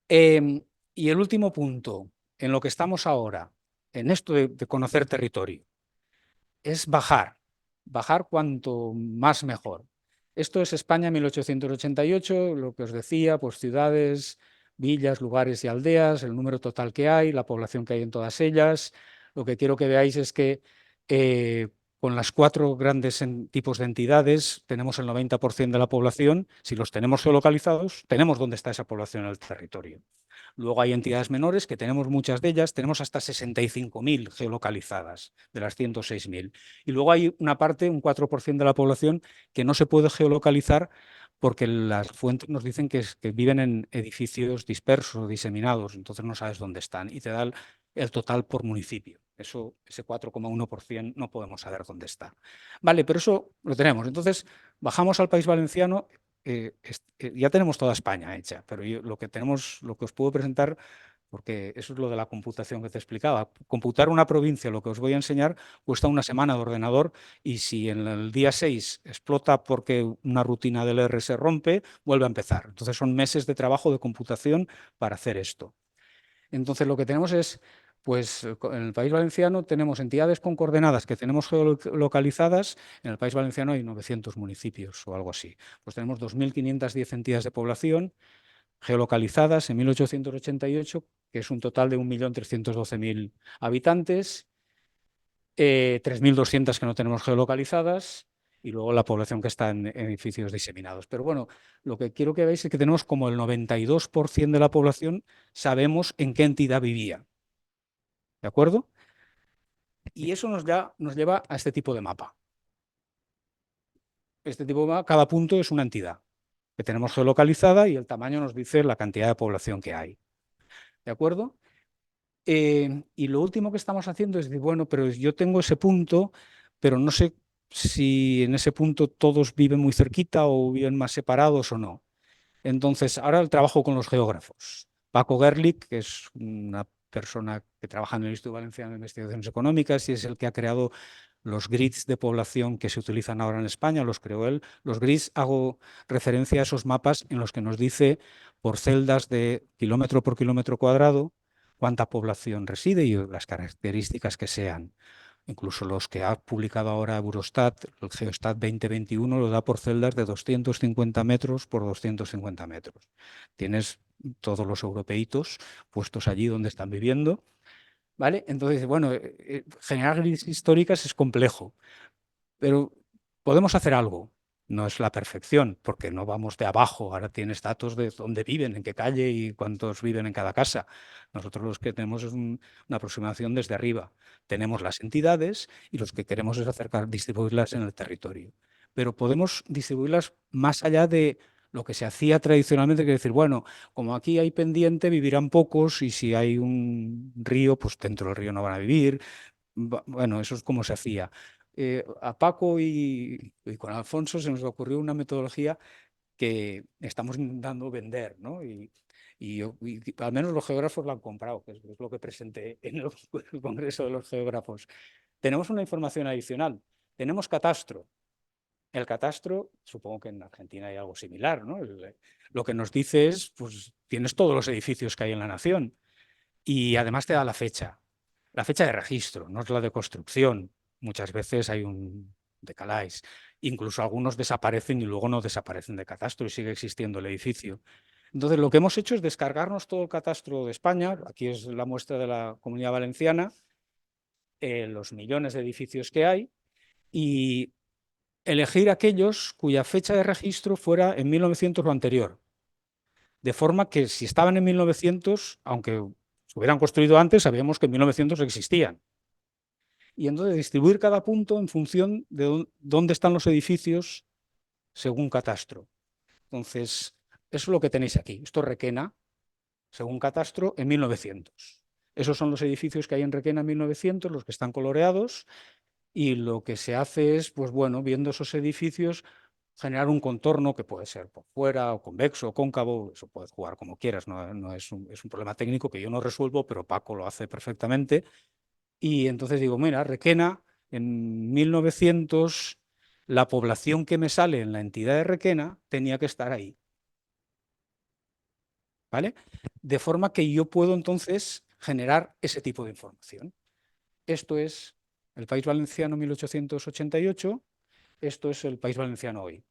Y el último punto, en lo que estamos ahora, en esto de conocer territorio, es bajar cuanto más mejor. Esto es España 1888, lo que os decía, pues ciudades, villas, lugares y aldeas, el número total que hay, la población que hay en todas ellas. Lo que quiero que veáis es que con las cuatro grandes tipos de entidades, tenemos el 90% de la población. Si los tenemos geolocalizados, tenemos dónde está esa población en el territorio. Luego hay entidades menores, que tenemos muchas de ellas, tenemos hasta 65.000 geolocalizadas de las 106.000. Y luego hay una parte, un 4% de la población, que no se puede geolocalizar porque las fuentes nos dicen que viven en edificios dispersos, diseminados, entonces no sabes dónde están y te da el total por municipio. Eso, ese 4,1% no podemos saber dónde está. Vale, pero eso lo tenemos. Entonces, bajamos al País Valenciano. Ya tenemos toda España hecha, pero lo que tenemos, lo que os puedo presentar, porque eso es lo de la computación que te explicaba. Computar una provincia, lo que os voy a enseñar, cuesta una semana de ordenador, y si en el día 6 explota porque una rutina del R se rompe, vuelve a empezar. Entonces son meses de trabajo de computación para hacer esto. Entonces lo que tenemos es, pues en el País Valenciano tenemos entidades con coordenadas que tenemos geolocalizadas. En el País Valenciano hay 900 municipios o algo así. Pues tenemos 2.510 entidades de población geolocalizadas en 1888, que es un total de 1.312.000 habitantes, 3.200 que no tenemos geolocalizadas, y luego la población que está en edificios diseminados. Pero bueno, lo que quiero que veáis es que tenemos como el 92% de la población sabemos en qué entidad vivía. ¿De acuerdo? Y eso nos lleva a este tipo de mapa. Este tipo de mapa, cada punto es una entidad que tenemos geolocalizada y el tamaño nos dice la cantidad de población que hay. ¿De acuerdo? Y lo último que estamos haciendo es decir, bueno, pero yo tengo ese punto, pero no sé si en ese punto todos viven muy cerquita o viven más separados o no. Entonces, ahora el trabajo con los geógrafos. Paco Gerlich, que es una persona que trabaja en el Instituto Valenciano de Investigaciones Económicas y es el que ha creado los grids de población que se utilizan ahora en España, los creó él. Los grids, hago referencia a esos mapas en los que nos dice por celdas de kilómetro por kilómetro cuadrado cuánta población reside y las características que sean. Incluso los que ha publicado ahora Eurostat, el Geostat 2021, lo da por celdas de 250 metros por 250 metros. Tienes todos los europeitos puestos allí donde están viviendo, ¿vale? Entonces, bueno, generar grids históricas es complejo, pero podemos hacer algo. No es la perfección, porque no vamos de abajo. Ahora tienes datos de dónde viven, en qué calle y cuántos viven en cada casa. Nosotros los que tenemos es una aproximación desde arriba. Tenemos las entidades y los que queremos es distribuirlas en el territorio. Pero podemos distribuirlas más allá de lo que se hacía tradicionalmente, que decir, bueno, como aquí hay pendiente, vivirán pocos, y si hay un río, pues dentro del río no van a vivir. Bueno, eso es como se hacía. A Paco y con Alfonso se nos ocurrió una metodología que estamos intentando vender, ¿no? Y al menos los geógrafos la han comprado, que es lo que presenté en el el Congreso de los Geógrafos. Tenemos una información adicional. Tenemos catastro. El catastro, supongo que en Argentina hay algo similar, ¿no? Lo que nos dice es, pues tienes todos los edificios que hay en la nación y además te da la fecha de registro, no es la de construcción. Muchas veces hay un decalage. Incluso algunos desaparecen y luego no desaparecen de catastro y sigue existiendo el edificio. Entonces, lo que hemos hecho es descargarnos todo el catastro de España. Aquí es la muestra de la Comunidad Valenciana, los millones de edificios que hay, y elegir aquellos cuya fecha de registro fuera en 1900 o anterior. De forma que si estaban en 1900, aunque se hubieran construido antes, sabíamos que en 1900 existían. Y entonces distribuir cada punto en función de dónde están los edificios según catastro. Entonces, eso es lo que tenéis aquí. Esto es Requena, según catastro, en 1900. Esos son los edificios que hay en Requena en 1900, los que están coloreados, y lo que se hace es, pues bueno, viendo esos edificios, generar un contorno que puede ser por fuera o convexo o cóncavo. Eso puedes jugar como quieras, no es un problema técnico que yo no resuelvo, pero Paco lo hace perfectamente. Y entonces digo, mira, Requena, en 1900, la población que me sale en la entidad de Requena tenía que estar ahí, ¿vale? De forma que yo puedo entonces generar ese tipo de información. Esto es el País Valenciano 1888, esto es el País Valenciano hoy.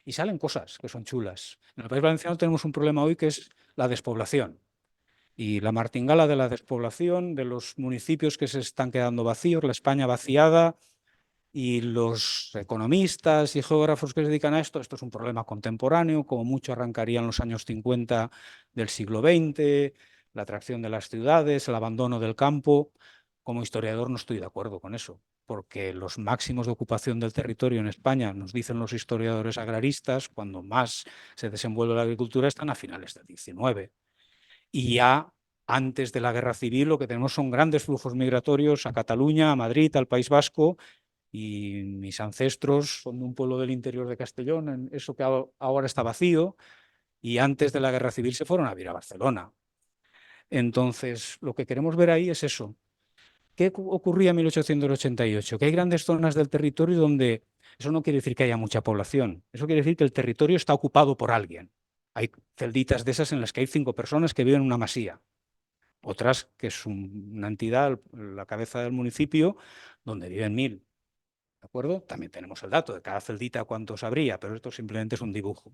Y salen cosas que son chulas. En el País Valenciano tenemos un problema hoy que es la despoblación. Y la martingala de la despoblación, de los municipios que se están quedando vacíos, la España vaciada. Y los economistas y geógrafos que se dedican a esto es un problema contemporáneo, como mucho arrancaría en los años 50 del siglo XX, la atracción de las ciudades, el abandono del campo. Como historiador no estoy de acuerdo con eso, porque los máximos de ocupación del territorio en España, nos dicen los historiadores agraristas, cuando más se desenvuelve la agricultura, están a finales del XIX. Y ya antes de la Guerra Civil lo que tenemos son grandes flujos migratorios a Cataluña, a Madrid, al País Vasco, y mis ancestros son de un pueblo del interior de Castellón, en eso que ahora está vacío, y antes de la Guerra Civil se fueron a vivir a Barcelona. Entonces, lo que queremos ver ahí es eso. ¿Qué ocurría en 1888? Que hay grandes zonas del territorio donde eso no quiere decir que haya mucha población, eso quiere decir que el territorio está ocupado por alguien. Hay celditas de esas en las que hay 5 personas que viven en una masía, otras que es una entidad, la cabeza del municipio, donde viven 1000. ¿De acuerdo? También tenemos el dato de cada celdita cuántos habría, pero esto simplemente es un dibujo.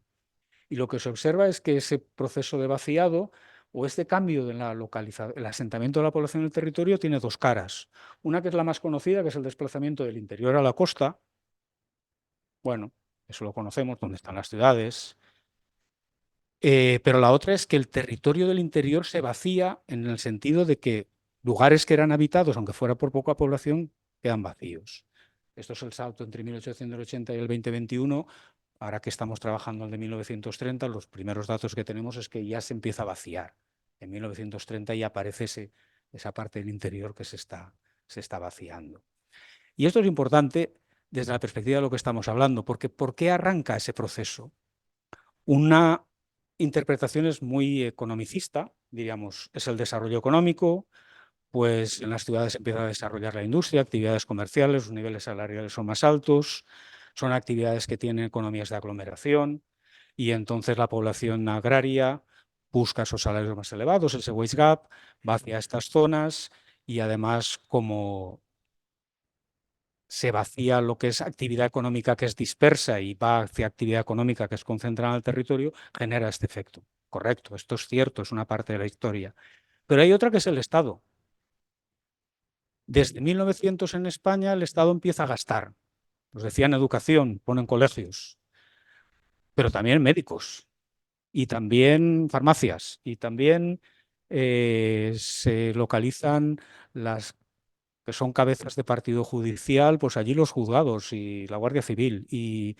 Y lo que se observa es que ese proceso de vaciado o este cambio de la el asentamiento de la población en el territorio tiene dos caras. Una que es la más conocida, que es el desplazamiento del interior a la costa. Bueno, eso lo conocemos, donde están las ciudades. Pero la otra es que el territorio del interior se vacía en el sentido de que lugares que eran habitados, aunque fuera por poca población, quedan vacíos. Esto es el salto entre 1880 y el 2021. Ahora que estamos trabajando el de 1930, los primeros datos que tenemos es que ya se empieza a vaciar. En 1930 ya aparece esa parte del interior que se está vaciando. Y esto es importante desde la perspectiva de lo que estamos hablando, porque ¿por qué arranca ese proceso? Una interpretación es muy economicista, diríamos, es el desarrollo económico, pues en las ciudades empieza a desarrollar la industria, actividades comerciales, los niveles salariales son más altos, son actividades que tienen economías de aglomeración y entonces la población agraria busca esos salarios más elevados, ese wage gap, va hacia estas zonas y además como se vacía lo que es actividad económica que es dispersa y va hacia actividad económica que es concentrada en el territorio, genera este efecto. Correcto, esto es cierto, es una parte de la historia. Pero hay otra que es el Estado. Desde 1900 en España el Estado empieza a gastar. Os decía en educación, ponen colegios, pero también médicos y también farmacias y también se localizan las que son cabezas de partido judicial, pues allí los juzgados y la Guardia Civil y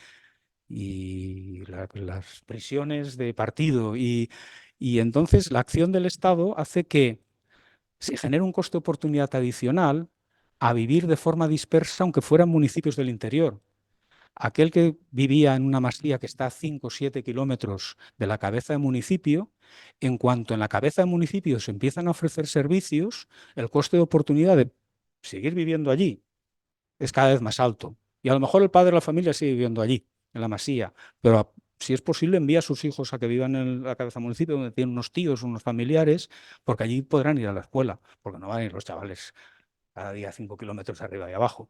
las prisiones de partido. Y entonces la acción del Estado hace que se genere un coste de oportunidad adicional a vivir de forma dispersa, aunque fueran municipios del interior. Aquel que vivía en una masía que está a 5 o 7 kilómetros de la cabeza de municipio, en cuanto en la cabeza de municipio se empiezan a ofrecer servicios, el coste de oportunidad de seguir viviendo allí es cada vez más alto. Y a lo mejor el padre de la familia sigue viviendo allí, en la masía, pero si es posible envía a sus hijos a que vivan en la cabeza del municipio, donde tienen unos tíos, unos familiares, porque allí podrán ir a la escuela, porque no van a ir los chavales cada día 5 kilómetros arriba y abajo.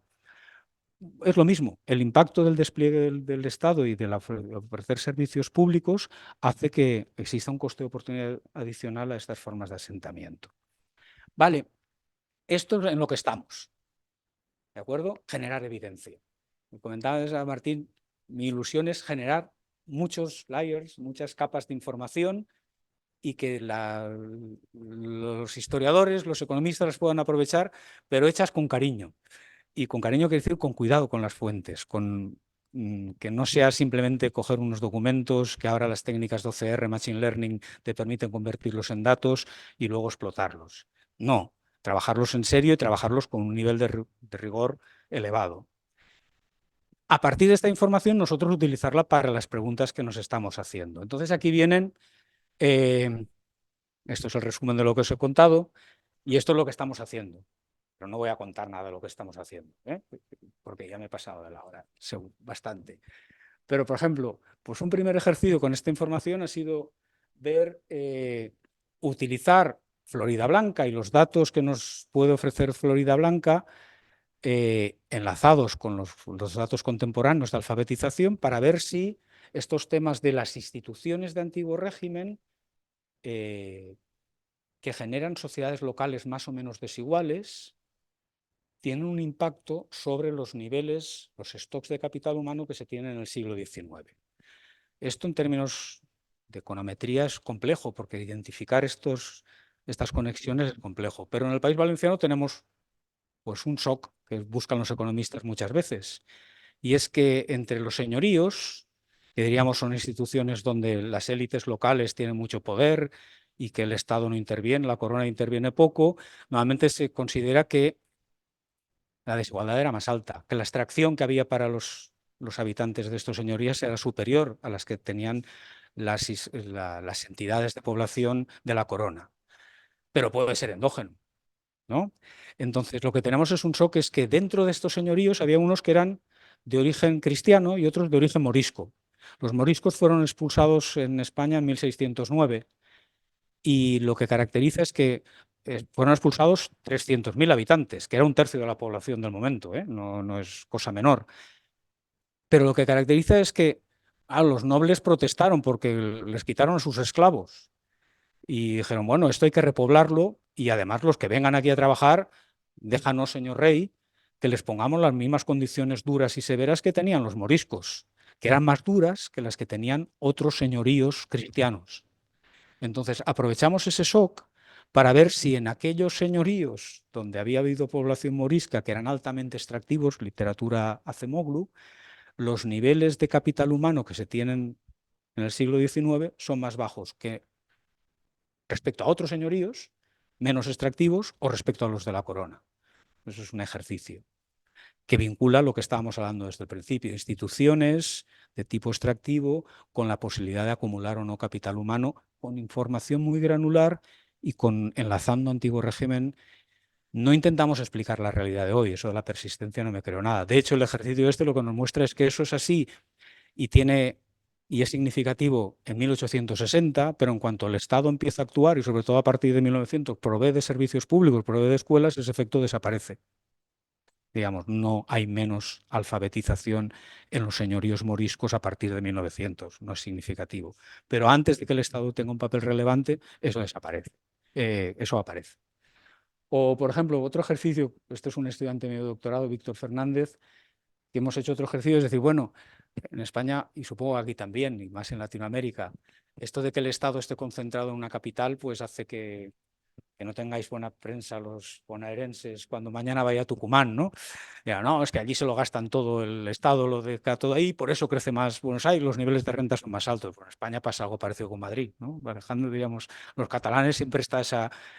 Es lo mismo, el impacto del despliegue del Estado y de ofrecer servicios públicos hace que exista un coste de oportunidad adicional a estas formas de asentamiento. Vale, esto es en lo que estamos, ¿de acuerdo? Generar evidencia. Me comentaba a Martín, mi ilusión es generar muchos layers, muchas capas de información y que los historiadores, los economistas las puedan aprovechar, pero hechas con cariño. Y con cariño quiere decir con cuidado con las fuentes, que no sea simplemente coger unos documentos que ahora las técnicas de OCR, Machine Learning, te permiten convertirlos en datos y luego explotarlos. No, trabajarlos en serio y trabajarlos con un nivel de rigor elevado. A partir de esta información, nosotros utilizarla para las preguntas que nos estamos haciendo. Entonces, aquí vienen, esto es el resumen de lo que os he contado, y esto es lo que estamos haciendo. Pero no voy a contar nada de lo que estamos haciendo, porque ya me he pasado de la hora, bastante. Pero, por ejemplo, pues un primer ejercicio con esta información ha sido ver, utilizar Florida Blanca y los datos que nos puede ofrecer Florida Blanca enlazados con los datos contemporáneos de alfabetización para ver si estos temas de las instituciones de antiguo régimen que generan sociedades locales más o menos desiguales, tienen un impacto sobre los niveles, los stocks de capital humano que se tienen en el siglo XIX. Esto en términos de econometría es complejo, porque identificar estas conexiones es complejo. Pero en el País Valenciano tenemos pues, un shock que buscan los economistas muchas veces, y es que entre los señoríos, que diríamos son instituciones donde las élites locales tienen mucho poder y que el Estado no interviene, la corona interviene poco, normalmente se considera que la desigualdad era más alta, que la extracción que había para los habitantes de estos señorías era superior a las que tenían las entidades de población de la corona. Pero puede ser endógeno, ¿no? Entonces, lo que tenemos es un shock, es que dentro de estos señoríos había unos que eran de origen cristiano y otros de origen morisco. Los moriscos fueron expulsados en España en 1609 y lo que caracteriza es que fueron expulsados 300.000 habitantes, que era un tercio de la población del momento, ¿eh? No es cosa menor. Pero lo que caracteriza es que los nobles protestaron porque les quitaron a sus esclavos y dijeron, bueno, esto hay que repoblarlo y además los que vengan aquí a trabajar, déjanos, señor rey, que les pongamos las mismas condiciones duras y severas que tenían los moriscos, que eran más duras que las que tenían otros señoríos cristianos. Entonces, aprovechamos ese shock para ver si en aquellos señoríos donde había habido población morisca, que eran altamente extractivos, literatura Acemoglu, los niveles de capital humano que se tienen en el siglo XIX son más bajos que respecto a otros señoríos menos extractivos o respecto a los de la corona. Eso es un ejercicio que vincula lo que estábamos hablando desde el principio, instituciones de tipo extractivo con la posibilidad de acumular o no capital humano, con información muy granular y enlazando antiguo régimen. No intentamos explicar la realidad de hoy, eso de la persistencia no me creo nada. De hecho, el ejercicio este lo que nos muestra es que eso es así y es significativo en 1860, pero en cuanto el Estado empieza a actuar, y sobre todo a partir de 1900, provee de servicios públicos, provee de escuelas, ese efecto desaparece. Digamos, no hay menos alfabetización en los señoríos moriscos a partir de 1900, no es significativo. Pero antes de que el Estado tenga un papel relevante, eso desaparece, eso aparece. O, por ejemplo, otro ejercicio, este es un estudiante de doctorado, Víctor Fernández, que hemos hecho otro ejercicio, es decir, bueno, en España y supongo aquí también, y más en Latinoamérica, esto de que el Estado esté concentrado en una capital, pues hace que no tengáis buena prensa los bonaerenses cuando mañana vaya a Tucumán, ¿no? Ya, no, es que allí se lo gastan todo el Estado, lo deja todo ahí, por eso crece más Buenos Aires, los niveles de renta son más altos. Bueno, en España pasa algo parecido con Madrid, ¿no? Alejandro, digamos, los catalanes siempre está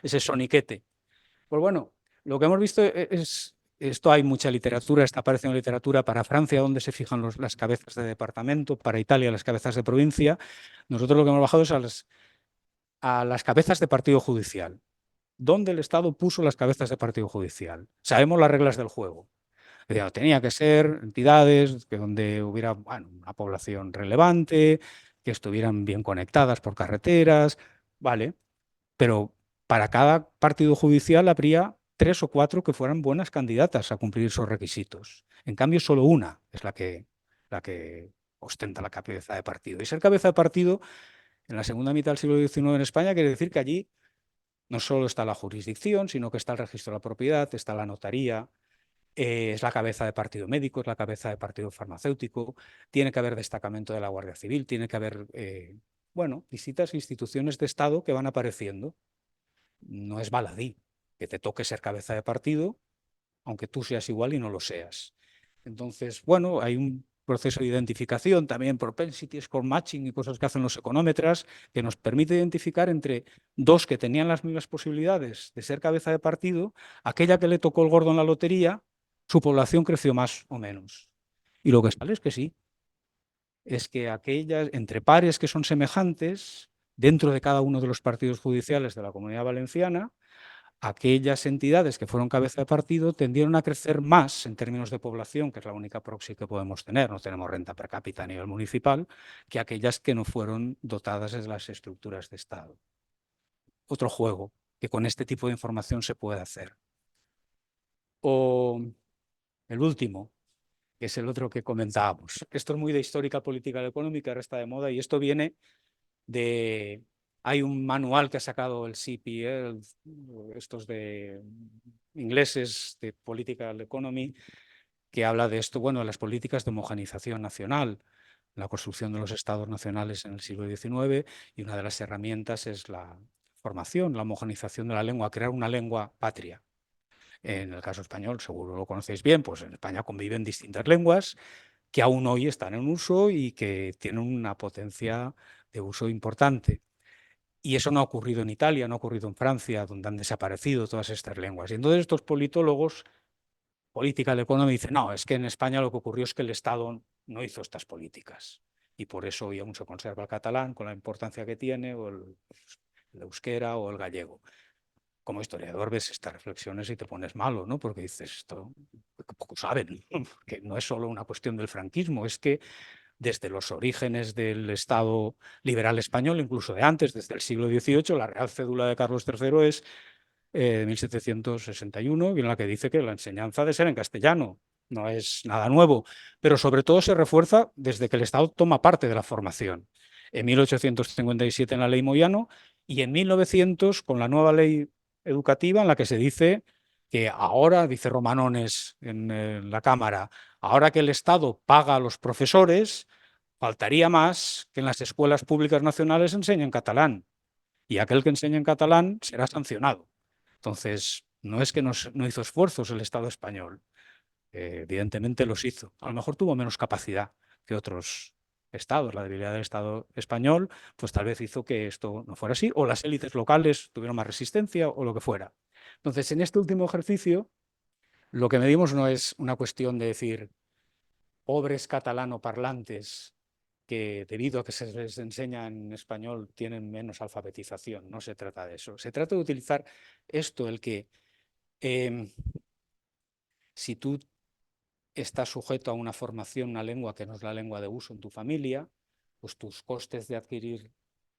ese soniquete. Pues bueno, lo que hemos visto esto hay mucha literatura, está apareciendo literatura para Francia, donde se fijan las cabezas de departamento, para Italia las cabezas de provincia. Nosotros lo que hemos bajado es a las cabezas de partido judicial. ¿Dónde el Estado puso las cabezas de partido judicial? Sabemos las reglas del juego. Tenía que ser entidades donde hubiera una población relevante, que estuvieran bien conectadas por carreteras, ¿vale? Pero para cada partido judicial habría 3 o 4 que fueran buenas candidatas a cumplir esos requisitos. En cambio, solo una es la que ostenta la cabeza de partido. Y ser cabeza de partido en la segunda mitad del siglo XIX en España quiere decir que allí no solo está la jurisdicción, sino que está el registro de la propiedad, está la notaría, es la cabeza de partido médico, es la cabeza de partido farmacéutico, tiene que haber destacamento de la Guardia Civil, tiene que haber, distintas instituciones de Estado que van apareciendo. No es baladí que te toque ser cabeza de partido, aunque tú seas igual y no lo seas. Entonces, bueno, hay un proceso de identificación, también propensity score matching y cosas que hacen los económetras, que nos permite identificar entre dos que tenían las mismas posibilidades de ser cabeza de partido, aquella que le tocó el gordo en la lotería, su población creció más o menos. Y lo que sale es que sí, es que aquellas, entre pares que son semejantes, dentro de cada uno de los partidos judiciales de la Comunidad Valenciana, aquellas entidades que fueron cabeza de partido tendieron a crecer más en términos de población, que es la única proxy que podemos tener, no tenemos renta per cápita a nivel municipal, que aquellas que no fueron dotadas de las estructuras de Estado. Otro juego que con este tipo de información se puede hacer. O el último, que es el otro que comentábamos. Esto es muy de histórica política económica, ahora está de moda, y esto viene de... Hay un manual que ha sacado el CIPI, estos de ingleses de Political Economy que habla de esto, bueno, de las políticas de homogeneización nacional, la construcción de los estados nacionales en el siglo XIX, y una de las herramientas es la formación, la homogeneización de la lengua, crear una lengua patria. En el caso español, seguro lo conocéis bien, pues en España conviven distintas lenguas que aún hoy están en uso y que tienen una potencia de uso importante. Y eso no ha ocurrido en Italia, no ha ocurrido en Francia, donde han desaparecido todas estas lenguas. Y entonces estos politólogos, Political Economy, dicen, no, es que en España lo que ocurrió es que el Estado no hizo estas políticas. Y por eso hoy aún se conserva el catalán con la importancia que tiene, o el euskera o el gallego. Como historiador ves estas reflexiones y te pones malo, ¿no? Porque dices, esto poco saben, que no es solo una cuestión del franquismo, es que desde los orígenes del Estado liberal español, incluso de antes, desde el siglo XVIII, la Real Cédula de Carlos III es de 1761, en la que dice que la enseñanza ha de ser en castellano. No es nada nuevo, pero sobre todo se refuerza desde que el Estado toma parte de la formación. En 1857 en la Ley Moyano y en 1900 con la nueva ley educativa en la que se dice que ahora, dice Romanones en la Cámara, ahora que el Estado paga a los profesores, faltaría más que en las escuelas públicas nacionales enseñen catalán, y aquel que enseñe en catalán será sancionado. Entonces, no es que no hizo esfuerzos el Estado español, evidentemente los hizo. A lo mejor tuvo menos capacidad que otros estados. La debilidad del Estado español, pues tal vez hizo que esto no fuera así, o las élites locales tuvieron más resistencia o lo que fuera. Entonces, en este último ejercicio, lo que medimos no es una cuestión de decir pobres catalanoparlantes que debido a que se les enseña en español tienen menos alfabetización. No se trata de eso. Se trata de utilizar esto, el que si tú estás sujeto a una formación, una lengua que no es la lengua de uso en tu familia, pues tus costes de adquirir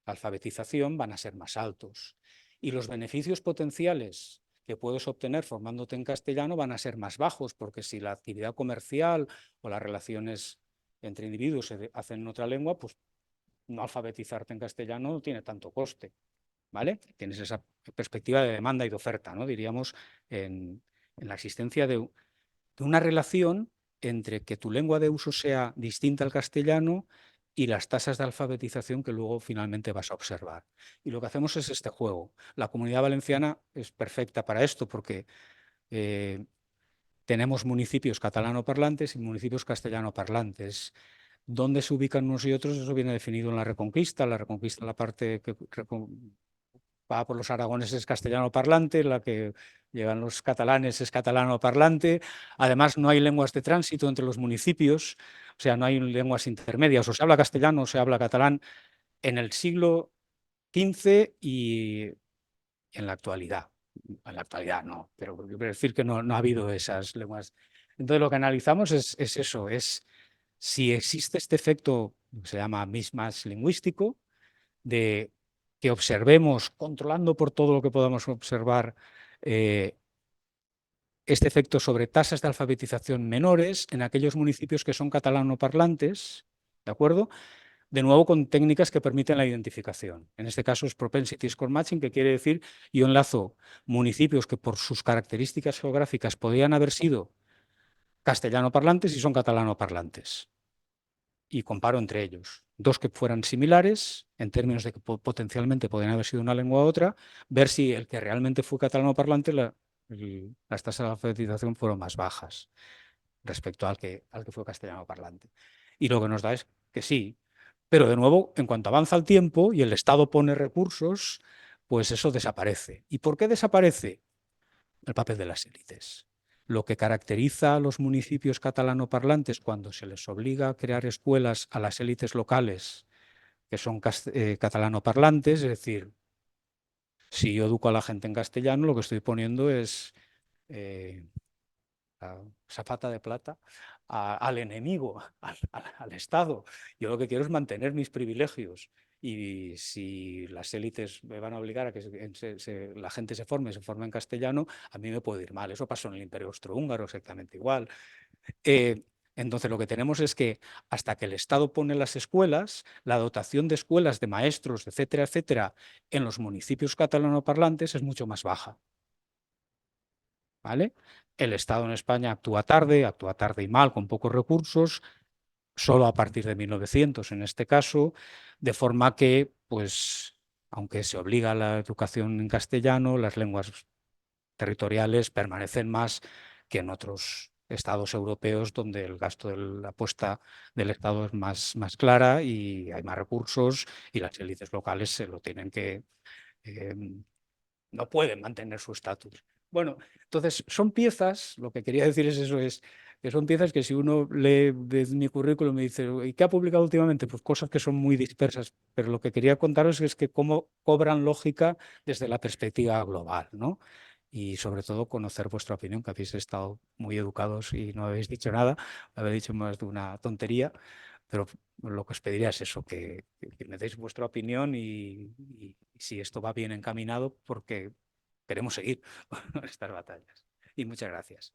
alfabetización van a ser más altos. Y los beneficios potenciales que puedes obtener formándote en castellano van a ser más bajos, porque si la actividad comercial o las relaciones entre individuos se hacen en otra lengua, pues no alfabetizarte en castellano no tiene tanto coste, ¿vale? Tienes esa perspectiva de demanda y de oferta, ¿no? Diríamos en la existencia de una relación entre que tu lengua de uso sea distinta al castellano y las tasas de alfabetización que luego finalmente vas a observar. Y lo que hacemos es este juego. La Comunidad Valenciana es perfecta para esto porque eh, tenemos municipios catalanoparlantes y municipios castellanoparlantes. ¿Dónde se ubican unos y otros? Eso viene definido en la Reconquista. La Reconquista, la parte que va por los aragoneses castellano parlante, la que llegan los catalanes es catalano parlante. Además, no hay lenguas de tránsito entre los municipios, o sea, no hay lenguas intermedias, o se habla castellano o se habla catalán en el siglo XV y en la actualidad. En la actualidad no, pero yo quiero decir que no ha habido esas lenguas. Entonces, lo que analizamos es eso, es si existe este efecto que se llama mismatch lingüístico, de que observemos, controlando por todo lo que podamos observar, este efecto sobre tasas de alfabetización menores en aquellos municipios que son catalanoparlantes, ¿de acuerdo? De nuevo con técnicas que permiten la identificación. En este caso es propensity score matching, que quiere decir yo enlazo municipios que por sus características geográficas podrían haber sido castellanoparlantes y son catalanoparlantes, y comparo entre ellos. Dos que fueran similares, en términos de que potencialmente podrían haber sido una lengua u otra, ver si el que realmente fue catalano parlante, las tasas de alfabetización fueron más bajas respecto al que fue castellano parlante. Y lo que nos da es que sí, pero de nuevo, en cuanto avanza el tiempo y el Estado pone recursos, pues eso desaparece. ¿Y por qué desaparece? El papel de las élites. Lo que caracteriza a los municipios catalanoparlantes cuando se les obliga a crear escuelas a las élites locales que son catalanoparlantes, es decir, si yo educo a la gente en castellano, lo que estoy poniendo es eh, la zapata de plata al enemigo, al Estado. Yo lo que quiero es mantener mis privilegios. Y si las élites me van a obligar a que la gente se forme en castellano, a mí me puede ir mal. Eso pasó en el Imperio Austrohúngaro exactamente igual. Entonces, lo que tenemos es que hasta que el Estado pone las escuelas, la dotación de escuelas, de maestros, etcétera, etcétera, en los municipios catalanoparlantes es mucho más baja. ¿vale? El Estado en España actúa tarde y mal, con pocos recursos, solo a partir de 1900 en este caso, de forma que, pues, aunque se obliga a la educación en castellano, las lenguas territoriales permanecen más que en otros estados europeos donde el gasto de la apuesta del Estado es más clara y hay más recursos y las élites locales se lo tienen que, eh, no pueden mantener su estatus. Bueno, entonces son piezas, lo que quería decir es eso, es que son piezas que si uno lee de mi currículum y dice, ¿y qué ha publicado últimamente? Pues cosas que son muy dispersas, pero lo que quería contaros es que cómo cobran lógica desde la perspectiva global, ¿no? Y sobre todo conocer vuestra opinión, que habéis estado muy educados y no habéis dicho nada, habéis dicho más de una tontería, pero lo que os pediría es eso, que me deis vuestra opinión y si esto va bien encaminado, porque queremos seguir estas batallas. Y muchas gracias.